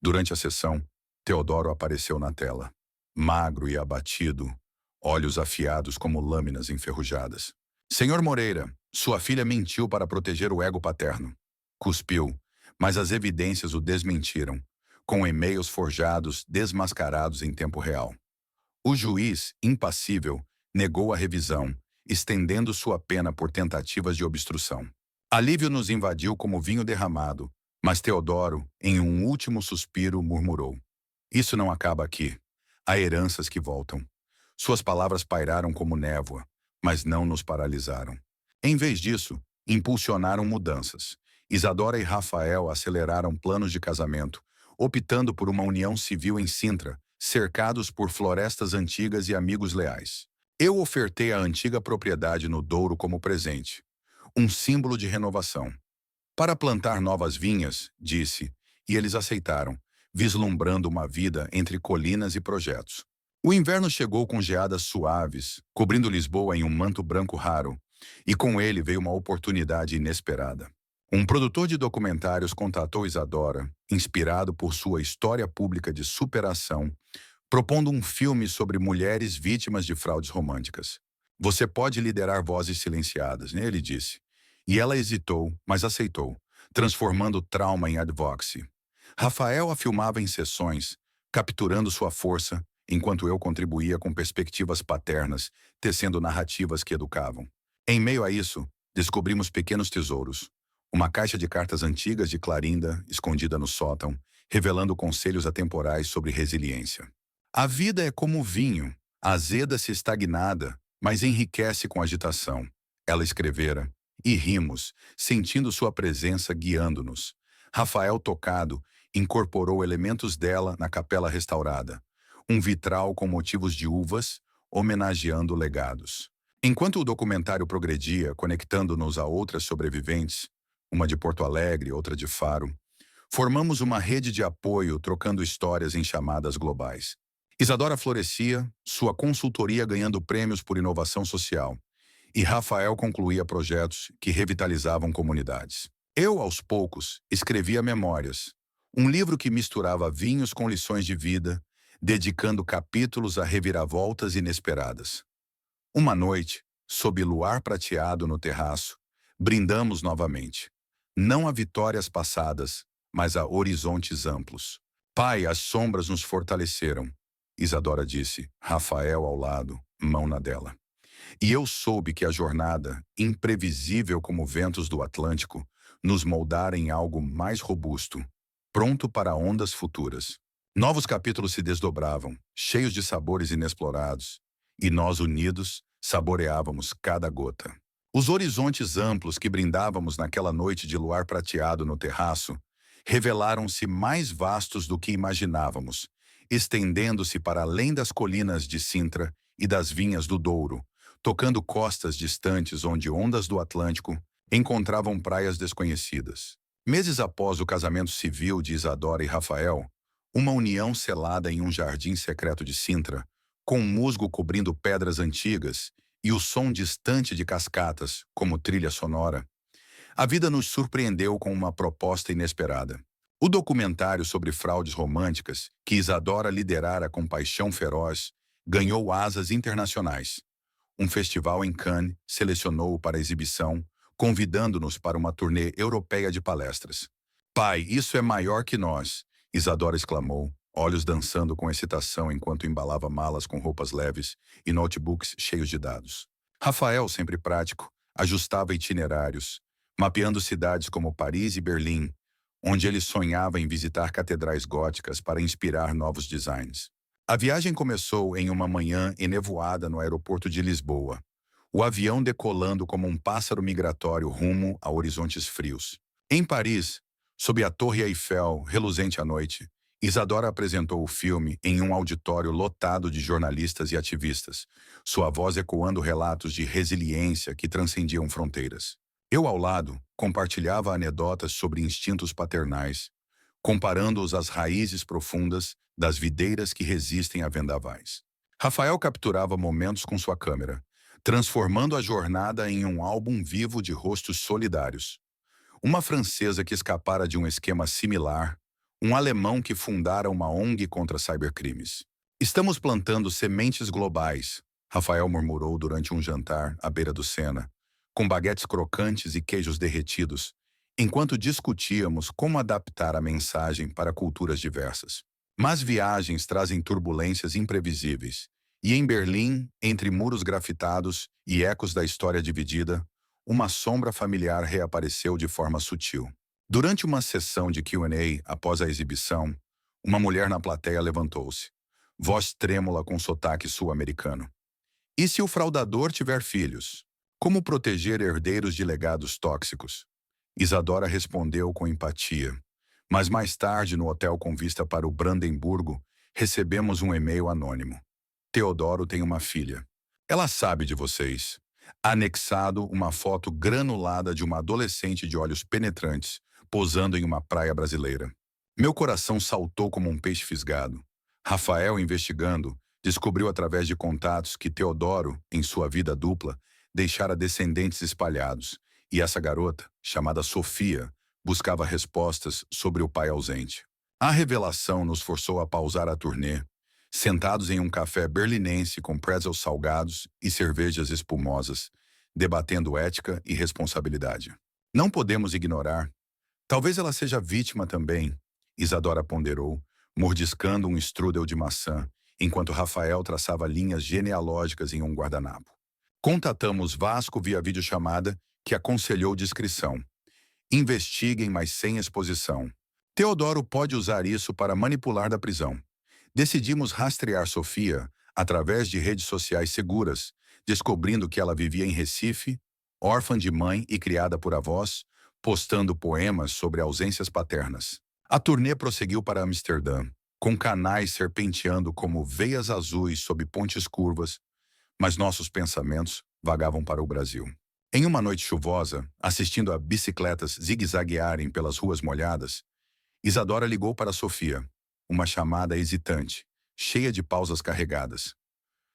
Durante a sessão, Teodoro apareceu na tela. Magro e abatido, olhos afiados como lâminas enferrujadas. Senhor Moreira, sua filha mentiu para proteger o ego paterno. Cuspiu, mas as evidências o desmentiram, com e-mails forjados desmascarados em tempo real. O juiz, impassível, negou a revisão, estendendo sua pena por tentativas de obstrução. Alívio nos invadiu como vinho derramado, mas Teodoro, em um último suspiro, murmurou: Isso não acaba aqui. Há heranças que voltam. Suas palavras pairaram como névoa, mas não nos paralisaram. Em vez disso, impulsionaram mudanças. Isadora e Rafael aceleraram planos de casamento, optando por uma união civil em Sintra, cercados por florestas antigas e amigos leais. Eu ofertei a antiga propriedade no Douro como presente, um símbolo de renovação. Para plantar novas vinhas, disse, e eles aceitaram, vislumbrando uma vida entre colinas e projetos. O inverno chegou com geadas suaves, cobrindo Lisboa em um manto branco raro, e com ele veio uma oportunidade inesperada. Um produtor de documentários contatou Isadora, inspirado por sua história pública de superação, propondo um filme sobre mulheres vítimas de fraudes românticas. Você pode liderar vozes silenciadas, né? Ele disse. E ela hesitou, mas aceitou, transformando o trauma em advocacy. Rafael a filmava em sessões, capturando sua força, enquanto eu contribuía com perspectivas paternas, tecendo narrativas que educavam. Em meio a isso, descobrimos pequenos tesouros. Uma caixa de cartas antigas de Clarinda, escondida no sótão, revelando conselhos atemporais sobre resiliência. A vida é como vinho, azeda-se estagnada, mas enriquece com agitação. Ela escrevera, e rimos, sentindo sua presença guiando-nos. Rafael, tocado, incorporou elementos dela na capela restaurada. Um vitral com motivos de uvas, homenageando legados. Enquanto o documentário progredia, conectando-nos a outras sobreviventes, uma de Porto Alegre, outra de Faro, formamos uma rede de apoio trocando histórias em chamadas globais. Isadora florescia, sua consultoria ganhando prêmios por inovação social, e Rafael concluía projetos que revitalizavam comunidades. Eu, aos poucos, escrevia memórias, um livro que misturava vinhos com lições de vida, dedicando capítulos a reviravoltas inesperadas. Uma noite, sob luar prateado no terraço, brindamos novamente. Não a vitórias passadas, mas a horizontes amplos. Pai, as sombras nos fortaleceram, Isadora disse, Rafael ao lado, mão na dela. E eu soube que a jornada, imprevisível como ventos do Atlântico, nos moldara em algo mais robusto, pronto para ondas futuras. Novos capítulos se desdobravam, cheios de sabores inexplorados, e nós unidos saboreávamos cada gota. Os horizontes amplos que brindávamos naquela noite de luar prateado no terraço revelaram-se mais vastos do que imaginávamos, estendendo-se para além das colinas de Sintra e das vinhas do Douro, tocando costas distantes onde ondas do Atlântico encontravam praias desconhecidas. Meses após o casamento civil de Isadora e Rafael, uma união selada em um jardim secreto de Sintra, com um musgo cobrindo pedras antigas e o som distante de cascatas como trilha sonora, a vida nos surpreendeu com uma proposta inesperada. O documentário sobre fraudes românticas, que Isadora liderara com paixão feroz, ganhou asas internacionais. Um festival em Cannes selecionou-o para exibição, convidando-nos para uma turnê europeia de palestras. Pai, isso é maior que nós, Isadora exclamou, olhos dançando com excitação enquanto embalava malas com roupas leves e notebooks cheios de dados. Rafael, sempre prático, ajustava itinerários, mapeando cidades como Paris e Berlim, onde ele sonhava em visitar catedrais góticas para inspirar novos designs. A viagem começou em uma manhã enevoada no aeroporto de Lisboa, o avião decolando como um pássaro migratório rumo a horizontes frios. Em Paris, sob a Torre Eiffel, reluzente à noite, Isadora apresentou o filme em um auditório lotado de jornalistas e ativistas, sua voz ecoando relatos de resiliência que transcendiam fronteiras. Eu, ao lado, compartilhava anedotas sobre instintos paternais, comparando-os às raízes profundas das videiras que resistem a vendavais. Rafael capturava momentos com sua câmera, transformando a jornada em um álbum vivo de rostos solidários. Uma francesa que escapara de um esquema similar, um alemão que fundara uma ONG contra cybercrimes. Estamos plantando sementes globais, Rafael murmurou durante um jantar à beira do Sena, com baguetes crocantes e queijos derretidos, enquanto discutíamos como adaptar a mensagem para culturas diversas. Mas viagens trazem turbulências imprevisíveis, E em Berlim, entre muros grafitados e ecos da história dividida, uma sombra familiar reapareceu de forma sutil. Durante uma sessão de Q&A após a exibição, uma mulher na plateia levantou-se, voz trêmula com sotaque sul-americano. E se o fraudador tiver filhos? Como proteger herdeiros de legados tóxicos? Isadora respondeu com empatia. Mas mais tarde, no hotel com vista para o Brandemburgo, recebemos um e-mail anônimo. Teodoro tem uma filha. Ela sabe de vocês. Anexado uma foto granulada de uma adolescente de olhos penetrantes, posando em uma praia brasileira. Meu coração saltou como um peixe fisgado. Rafael, investigando, descobriu através de contatos que Teodoro, em sua vida dupla, deixara descendentes espalhados, e essa garota, chamada Sofia, buscava respostas sobre o pai ausente. A revelação nos forçou a pausar a turnê, sentados em um café berlinense com pretzels salgados e cervejas espumosas, debatendo ética e responsabilidade. Não podemos ignorar. Talvez ela seja vítima também, Isadora ponderou, mordiscando um strudel de maçã, enquanto Rafael traçava linhas genealógicas em um guardanapo. Contatamos Vasco via videochamada, que aconselhou discrição. Investiguem, mas sem exposição. Teodoro pode usar isso para manipular da prisão. Decidimos rastrear Sofia através de redes sociais seguras, descobrindo que ela vivia em Recife, órfã de mãe e criada por avós, postando poemas sobre ausências paternas. A turnê prosseguiu para Amsterdã, com canais serpenteando como veias azuis sob pontes curvas, mas nossos pensamentos vagavam para o Brasil. Em uma noite chuvosa, assistindo a bicicletas zigue-zaguearem pelas ruas molhadas, Isadora ligou para Sofia, uma chamada hesitante, cheia de pausas carregadas.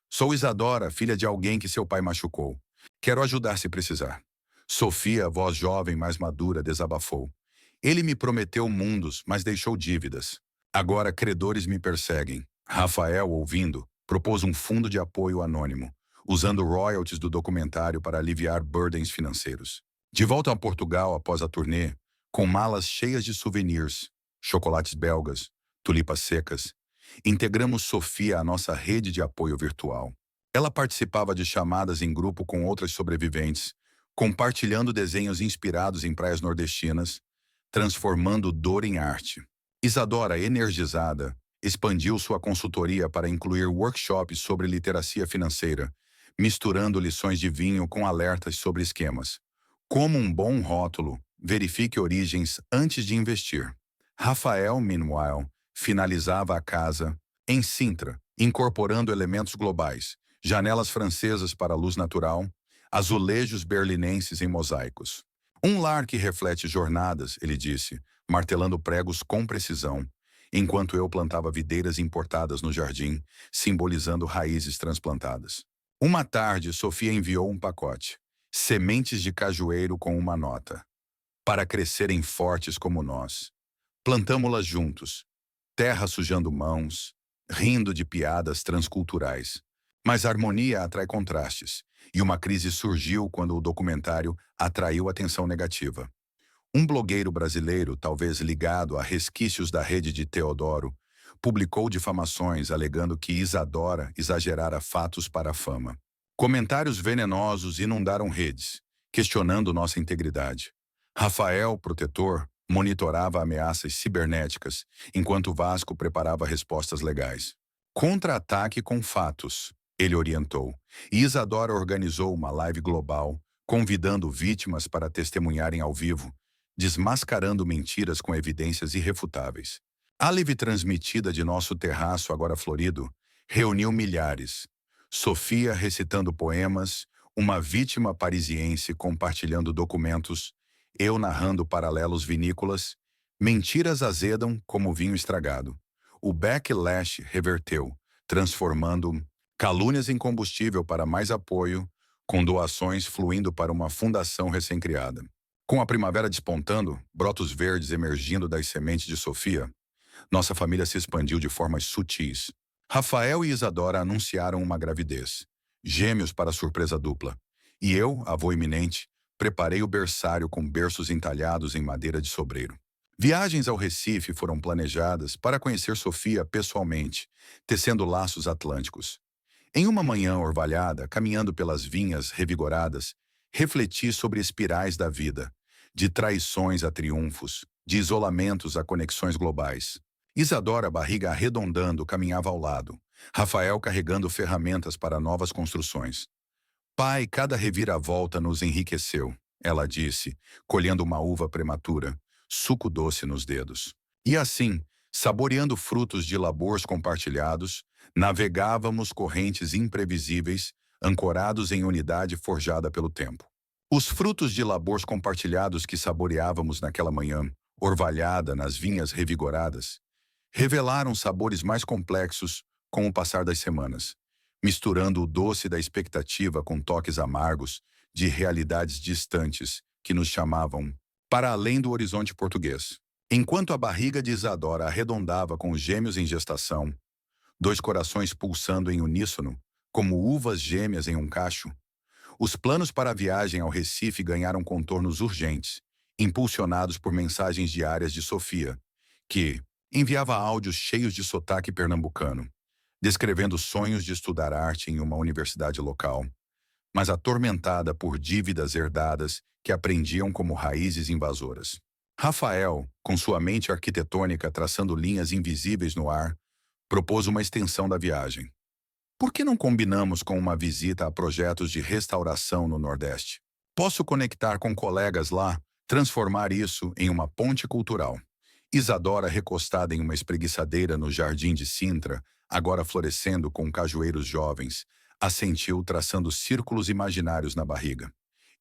Sou Isadora, filha de alguém que seu pai machucou. Quero ajudar se precisar. Sofia, voz jovem, mais madura, desabafou. Ele me prometeu mundos, mas deixou dívidas. Agora credores me perseguem. Rafael, ouvindo, propôs um fundo de apoio anônimo, usando royalties do documentário para aliviar burdens financeiros. De volta a Portugal após a turnê, com malas cheias de souvenirs, chocolates belgas, tulipas secas, integramos Sofia à nossa rede de apoio virtual. Ela participava de chamadas em grupo com outras sobreviventes, compartilhando desenhos inspirados em praias nordestinas, transformando dor em arte. Isadora, energizada, expandiu sua consultoria para incluir workshops sobre literacia financeira, misturando lições de vinho com alertas sobre esquemas. Como um bom rótulo, verifique origens antes de investir. Rafael, meanwhile, finalizava a casa em Sintra, incorporando elementos globais, janelas francesas para a luz natural, azulejos berlinenses em mosaicos. Um lar que reflete jornadas, ele disse, martelando pregos com precisão, enquanto eu plantava videiras importadas no jardim, simbolizando raízes transplantadas. Uma tarde, Sofia enviou um pacote. Sementes de cajueiro com uma nota. Para crescerem fortes como nós. Plantamo-las juntos. Terra sujando mãos, rindo de piadas transculturais. Mas a harmonia atrai contrastes, e uma crise surgiu quando o documentário atraiu atenção negativa. Um blogueiro brasileiro, talvez ligado a resquícios da rede de Teodoro, publicou difamações alegando que Isadora exagerara fatos para a fama. Comentários venenosos inundaram redes, questionando nossa integridade. Rafael, protetor, monitorava ameaças cibernéticas, enquanto Vasco preparava respostas legais. Contra-ataque com fatos, ele orientou, e Isadora organizou uma live global, convidando vítimas para testemunharem ao vivo, desmascarando mentiras com evidências irrefutáveis. A live transmitida de nosso terraço agora florido reuniu milhares. Sofia recitando poemas, uma vítima parisiense compartilhando documentos, eu narrando paralelos vinícolas, mentiras azedam como vinho estragado. O backlash reverteu, transformando calúnias em combustível para mais apoio, com doações fluindo para uma fundação recém-criada. Com a primavera despontando, brotos verdes emergindo das sementes de Sofia, nossa família se expandiu de formas sutis. Rafael e Isadora anunciaram uma gravidez, gêmeos para surpresa dupla. E eu, avô iminente, preparei o berçário com berços entalhados em madeira de sobreiro. Viagens ao Recife foram planejadas para conhecer Sofia pessoalmente, tecendo laços atlânticos. Em uma manhã orvalhada, caminhando pelas vinhas revigoradas, refleti sobre espirais da vida, de traições a triunfos, de isolamentos a conexões globais. Isadora, barriga arredondando, caminhava ao lado, Rafael carregando ferramentas para novas construções. Pai, cada reviravolta nos enriqueceu, ela disse, colhendo uma uva prematura, suco doce nos dedos. E assim, saboreando frutos de labores compartilhados, navegávamos correntes imprevisíveis, ancorados em unidade forjada pelo tempo. Os frutos de labores compartilhados que saboreávamos naquela manhã, orvalhada nas vinhas revigoradas, revelaram sabores mais complexos com o passar das semanas, misturando o doce da expectativa com toques amargos de realidades distantes que nos chamavam para além do horizonte português. Enquanto a barriga de Isadora arredondava com os gêmeos em gestação, dois corações pulsando em uníssono, como uvas gêmeas em um cacho, os planos para a viagem ao Recife ganharam contornos urgentes, impulsionados por mensagens diárias de Sofia, que enviava áudios cheios de sotaque pernambucano, descrevendo sonhos de estudar arte em uma universidade local, mas atormentada por dívidas herdadas que aprendiam como raízes invasoras. Rafael, com sua mente arquitetônica traçando linhas invisíveis no ar, propôs uma extensão da viagem. Por que não combinamos com uma visita a projetos de restauração no Nordeste? Posso conectar com colegas lá, transformar isso em uma ponte cultural. Isadora, recostada em uma espreguiçadeira no jardim de Sintra, agora florescendo com cajueiros jovens, assentiu traçando círculos imaginários na barriga.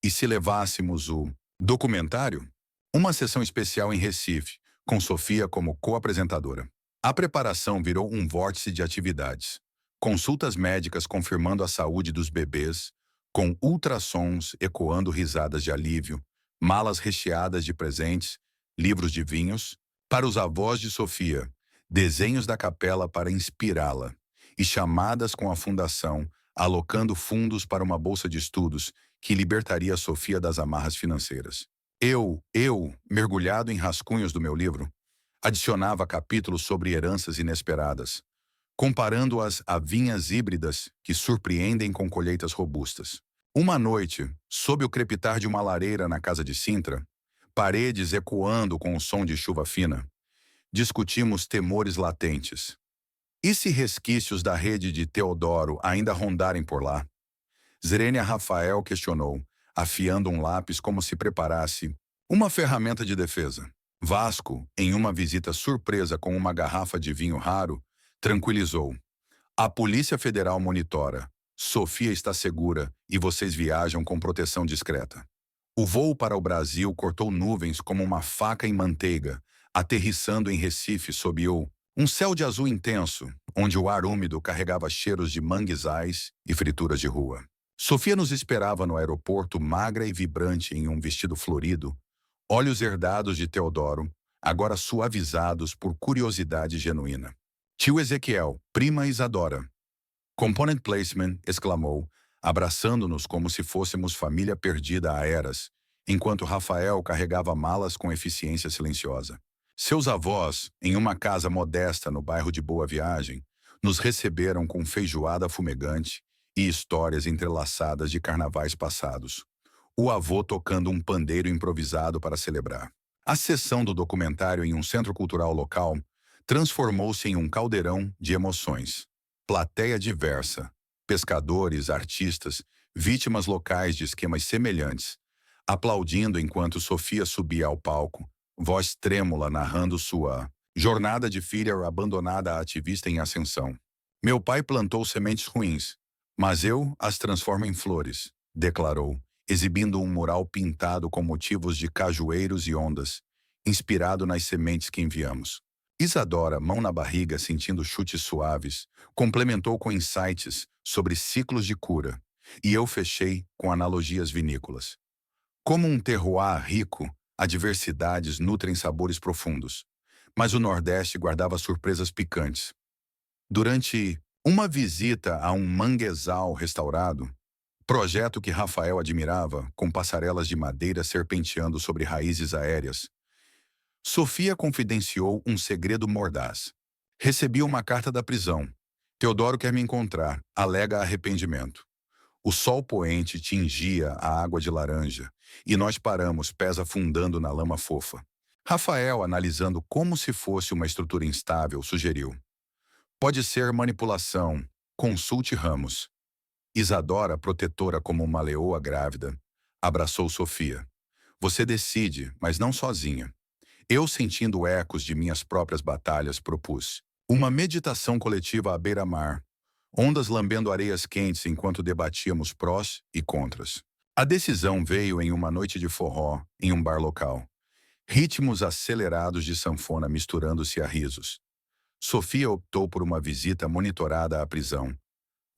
E se levássemos o documentário? Uma sessão especial em Recife, com Sofia como co-apresentadora. A preparação virou um vórtice de atividades. Consultas médicas confirmando a saúde dos bebês, com ultrassons ecoando risadas de alívio, malas recheadas de presentes, livros de vinhos, para os avós de Sofia, desenhos da capela para inspirá-la, e chamadas com a fundação, alocando fundos para uma bolsa de estudos que libertaria Sofia das amarras financeiras. Mergulhado em rascunhos do meu livro, adicionava capítulos sobre heranças inesperadas, comparando-as a vinhas híbridas que surpreendem com colheitas robustas. Uma noite, sob o crepitar de uma lareira na casa de Sintra, paredes ecoando com o som de chuva fina, discutimos temores latentes. E se resquícios da rede de Teodoro ainda rondarem por lá? Zerênia Rafael questionou, afiando um lápis como se preparasse uma ferramenta de defesa. Vasco, em uma visita surpresa com uma garrafa de vinho raro, tranquilizou. A Polícia Federal monitora. Sofia está segura e vocês viajam com proteção discreta. O voo para o Brasil cortou nuvens como uma faca em manteiga, aterrissando em Recife sob um céu de azul intenso, onde o ar úmido carregava cheiros de manguezais e frituras de rua. Sofia nos esperava no aeroporto, magra e vibrante em um vestido florido, olhos herdados de Teodoro, agora suavizados por curiosidade genuína. Tio Ezequiel, prima Isadora. Component Placement, exclamou, abraçando-nos como se fôssemos família perdida há eras, enquanto Rafael carregava malas com eficiência silenciosa. Seus avós, em uma casa modesta no bairro de Boa Viagem, nos receberam com feijoada fumegante e histórias entrelaçadas de carnavais passados. O avô tocando um pandeiro improvisado para celebrar. A sessão do documentário em um centro cultural local transformou-se em um caldeirão de emoções. Plateia diversa, pescadores, artistas, vítimas locais de esquemas semelhantes, aplaudindo enquanto Sofia subia ao palco, voz trêmula narrando sua jornada de filha abandonada à ativista em ascensão. Meu pai plantou sementes ruins, mas eu as transformo em flores, declarou, exibindo um mural pintado com motivos de cajueiros e ondas, inspirado nas sementes que enviamos. Isadora, mão na barriga, sentindo chutes suaves, complementou com insights sobre ciclos de cura, e eu fechei com analogias vinícolas. Como um terroir rico, adversidades nutrem sabores profundos, mas o Nordeste guardava surpresas picantes. Durante uma visita a um manguezal restaurado, projeto que Rafael admirava, com passarelas de madeira serpenteando sobre raízes aéreas, Sofia confidenciou um segredo mordaz. Recebi uma carta da prisão. Teodoro quer me encontrar, alega arrependimento. O sol poente tingia a água de laranja, e nós paramos, pés afundando na lama fofa. Rafael, analisando como se fosse uma estrutura instável, sugeriu: pode ser manipulação. Consulte Ramos. Isadora, protetora como uma leoa grávida, abraçou Sofia. Você decide, mas não sozinha. Eu, sentindo ecos de minhas próprias batalhas, propus uma meditação coletiva à beira-mar, ondas lambendo areias quentes enquanto debatíamos prós e contras. A decisão veio em uma noite de forró, em um bar local. Ritmos acelerados de sanfona misturando-se a risos. Sofia optou por uma visita monitorada à prisão,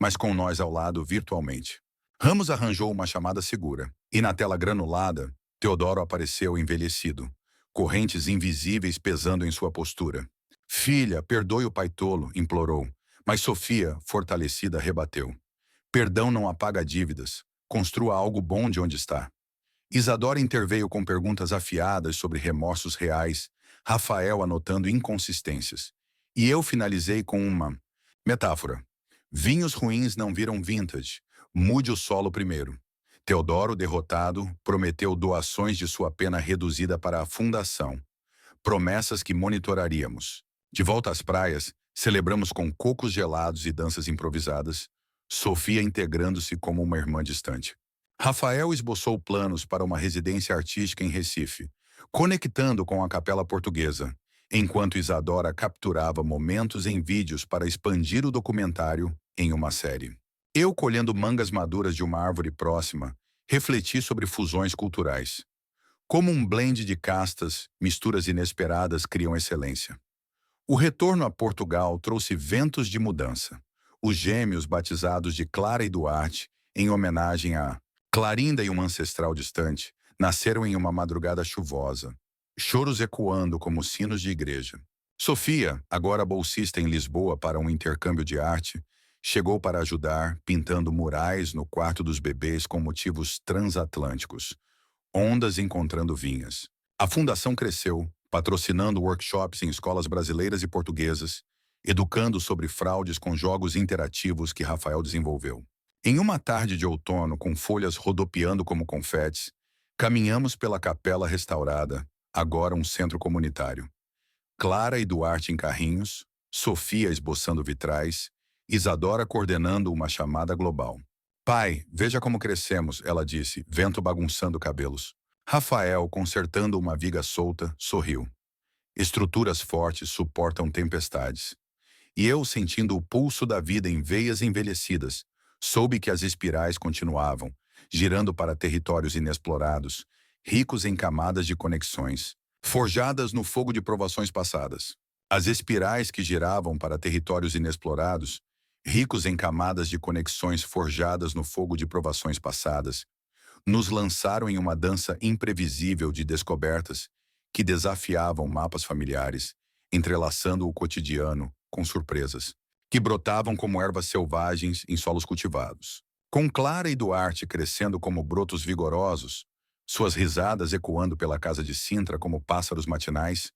mas com nós ao lado virtualmente. Ramos arranjou uma chamada segura, e na tela granulada, Teodoro apareceu envelhecido, correntes invisíveis pesando em sua postura. Filha, perdoe o pai tolo, implorou, mas Sofia, fortalecida, rebateu. Perdão não apaga dívidas, construa algo bom de onde está. Isadora interveio com perguntas afiadas sobre remorsos reais, Rafael anotando inconsistências. E eu finalizei com uma metáfora. Vinhos ruins não viram vintage. Mude o solo primeiro. Teodoro, derrotado, prometeu doações de sua pena reduzida para a fundação. Promessas que monitoraríamos. De volta às praias, celebramos com cocos gelados e danças improvisadas, Sofia integrando-se como uma irmã distante. Rafael esboçou planos para uma residência artística em Recife, conectando com a Capela Portuguesa, enquanto Isadora capturava momentos em vídeos para expandir o documentário em uma série. Eu, colhendo mangas maduras de uma árvore próxima, refleti sobre fusões culturais. Como um blend de castas, misturas inesperadas criam excelência. O retorno a Portugal trouxe ventos de mudança. Os gêmeos, batizados de Clara e Duarte, em homenagem a Clarinda e um ancestral distante, nasceram em uma madrugada chuvosa, choros ecoando como sinos de igreja. Sofia, agora bolsista em Lisboa para um intercâmbio de arte, chegou para ajudar, pintando murais no quarto dos bebês com motivos transatlânticos, ondas encontrando vinhas. A fundação cresceu, patrocinando workshops em escolas brasileiras e portuguesas, educando sobre fraudes com jogos interativos que Rafael desenvolveu. Em uma tarde de outono, com folhas rodopiando como confetes, caminhamos pela capela restaurada, agora um centro comunitário. Clara e Duarte em carrinhos, Sofia esboçando vitrais, Isadora coordenando uma chamada global. Pai, veja como crescemos, ela disse, vento bagunçando cabelos. Rafael, consertando uma viga solta, sorriu. Estruturas fortes suportam tempestades. E eu, sentindo o pulso da vida em veias envelhecidas, soube que as espirais continuavam, girando para territórios inexplorados, ricos em camadas de conexões, forjadas no fogo de provações passadas. As espirais que giravam para territórios inexplorados, ricos em camadas de conexões forjadas no fogo de provações passadas, nos lançaram em uma dança imprevisível de descobertas que desafiavam mapas familiares, entrelaçando o cotidiano com surpresas, que brotavam como ervas selvagens em solos cultivados. Com Clara e Duarte crescendo como brotos vigorosos, suas risadas ecoando pela casa de Sintra como pássaros matinais,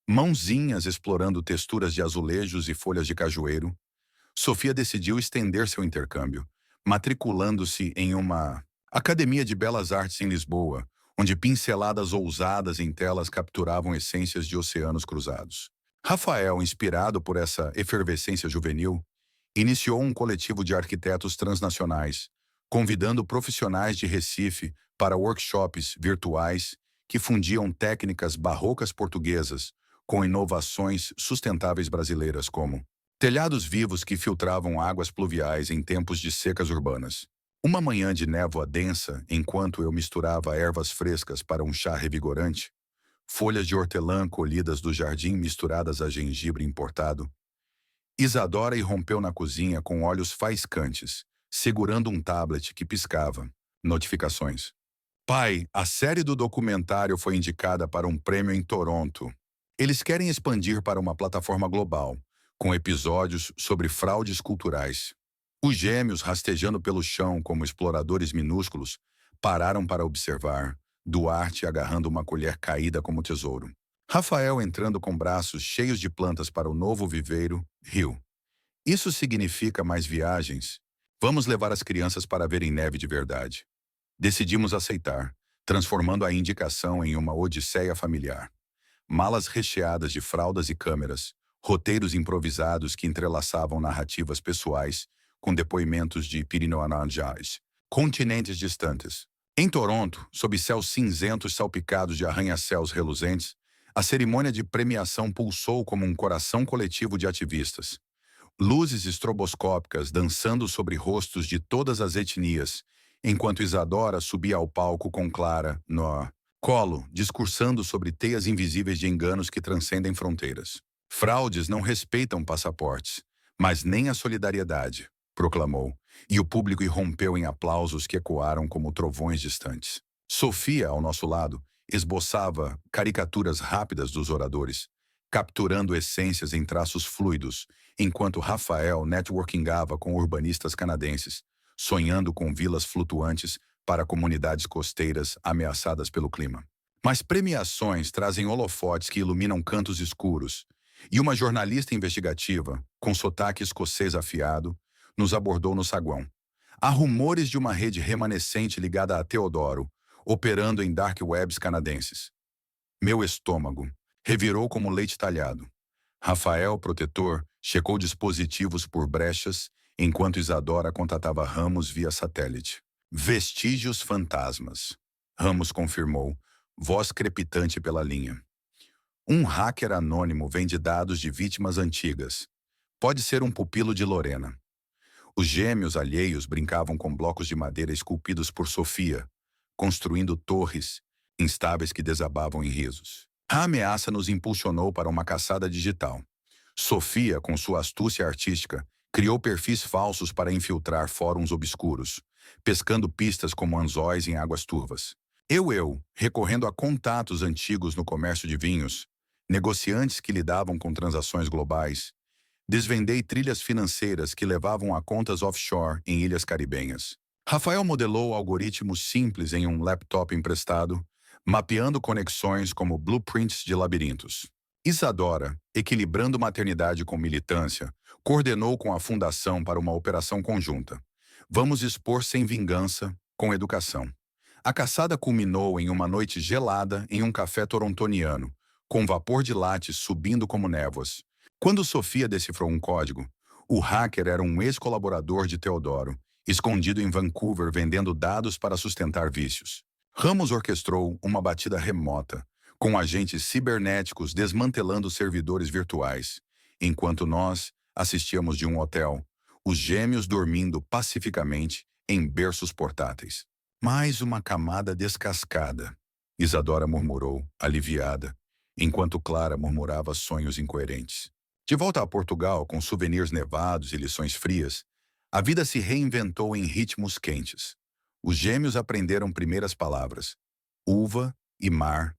mãozinhas explorando texturas de azulejos e folhas de cajueiro, Sofia decidiu estender seu intercâmbio, matriculando-se em uma Academia de Belas Artes em Lisboa, onde pinceladas ousadas em telas capturavam essências de oceanos cruzados. Rafael, inspirado por essa efervescência juvenil, iniciou um coletivo de arquitetos transnacionais, convidando profissionais de Recife para workshops virtuais que fundiam técnicas barrocas portuguesas com inovações sustentáveis brasileiras como telhados vivos que filtravam águas pluviais em tempos de secas urbanas. Uma manhã de névoa densa, enquanto eu misturava ervas frescas para um chá revigorante, folhas de hortelã colhidas do jardim misturadas a gengibre importado, Isadora irrompeu na cozinha com olhos faiscantes, segurando um tablet que piscava. Notificações. Pai, a série do documentário foi indicada para um prêmio em Toronto. Eles querem expandir para uma plataforma global, com episódios sobre fraudes culturais. Os gêmeos, rastejando pelo chão como exploradores minúsculos, pararam para observar, Duarte agarrando uma colher caída como tesouro. Rafael, entrando com braços cheios de plantas para o novo viveiro, riu. Isso significa mais viagens? Vamos levar as crianças para verem neve de verdade. Decidimos aceitar, transformando a indicação em uma odisseia familiar. Malas recheadas de fraldas e câmeras, roteiros improvisados que entrelaçavam narrativas pessoais com depoimentos de pirinoanajais, continentes distantes. Em Toronto, sob céus cinzentos salpicados de arranha-céus reluzentes, a cerimônia de premiação pulsou como um coração coletivo de ativistas. Luzes estroboscópicas dançando sobre rostos de todas as etnias, enquanto Isadora subia ao palco com Clara no colo, discursando sobre teias invisíveis de enganos que transcendem fronteiras. Fraudes não respeitam passaportes, mas nem a solidariedade, proclamou, e o público irrompeu em aplausos que ecoaram como trovões distantes. Sofia, ao nosso lado, esboçava caricaturas rápidas dos oradores, capturando essências em traços fluidos, enquanto Rafael networkingava com urbanistas canadenses, sonhando com vilas flutuantes para comunidades costeiras ameaçadas pelo clima. Mas premiações trazem holofotes que iluminam cantos escuros, e uma jornalista investigativa, com sotaque escocês afiado, nos abordou no saguão. Há rumores de uma rede remanescente ligada a Teodoro, operando em dark webs canadenses. Meu estômago revirou como leite talhado. Rafael, protetor, checou dispositivos por brechas, enquanto Isadora contatava Ramos via satélite. Vestígios fantasmas. Ramos confirmou, voz crepitante pela linha. Um hacker anônimo vende dados de vítimas antigas. Pode ser um pupilo de Lorena. Os gêmeos alheios brincavam com blocos de madeira esculpidos por Sofia, construindo torres instáveis que desabavam em risos. A ameaça nos impulsionou para uma caçada digital. Sofia, com sua astúcia artística, criou perfis falsos para infiltrar fóruns obscuros, pescando pistas como anzóis em águas turvas. Eu, recorrendo a contatos antigos no comércio de vinhos, negociantes que lidavam com transações globais, desvendei trilhas financeiras que levavam a contas offshore em ilhas caribenhas. Rafael modelou algoritmos simples em um laptop emprestado, mapeando conexões como blueprints de labirintos. Isadora, equilibrando maternidade com militância, coordenou com a fundação para uma operação conjunta. Vamos expor sem vingança, com educação. A caçada culminou em uma noite gelada em um café torontoniano, com vapor de latte subindo como névoas. Quando Sofia decifrou um código, o hacker era um ex-colaborador de Teodoro, escondido em Vancouver vendendo dados para sustentar vícios. Ramos orquestrou uma batida remota, com agentes cibernéticos desmantelando servidores virtuais, enquanto nós assistíamos de um hotel, os gêmeos dormindo pacificamente em berços portáteis. Mais uma camada descascada, Isadora murmurou, aliviada, enquanto Clara murmurava sonhos incoerentes. De volta a Portugal, com souvenirs nevados e lições frias, a vida se reinventou em ritmos quentes. Os gêmeos aprenderam primeiras palavras, uva e mar,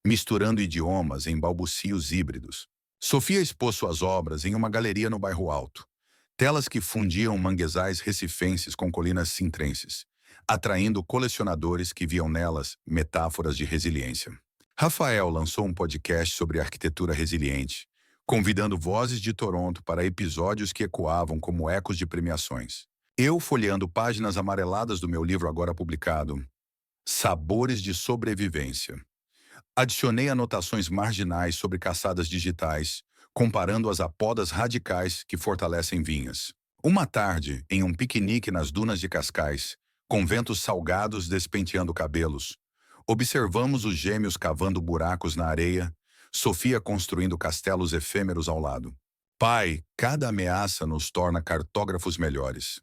misturando idiomas em balbucios híbridos. Sofia expôs suas obras em uma galeria no bairro Alto, telas que fundiam manguezais recifenses com colinas sintrenses, atraindo colecionadores que viam nelas metáforas de resiliência. Rafael lançou um podcast sobre arquitetura resiliente, convidando vozes de Toronto para episódios que ecoavam como ecos de premiações. Eu, folheando páginas amareladas do meu livro agora publicado, Sabores de Sobrevivência, adicionei anotações marginais sobre caçadas digitais, comparando-as a podas radicais que fortalecem vinhas. Uma tarde, em um piquenique nas dunas de Cascais, com ventos salgados despenteando cabelos, observamos os gêmeos cavando buracos na areia, Sofia construindo castelos efêmeros ao lado. Pai, cada ameaça nos torna cartógrafos melhores.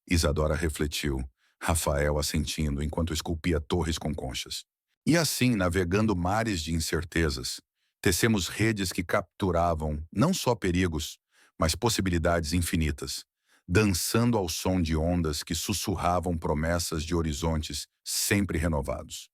Isadora refletiu, Rafael assentindo enquanto esculpia torres com conchas. E assim, navegando mares de incertezas, tecemos redes que capturavam não só perigos, mas possibilidades infinitas, dançando ao som de ondas que sussurravam promessas de horizontes sempre renovados.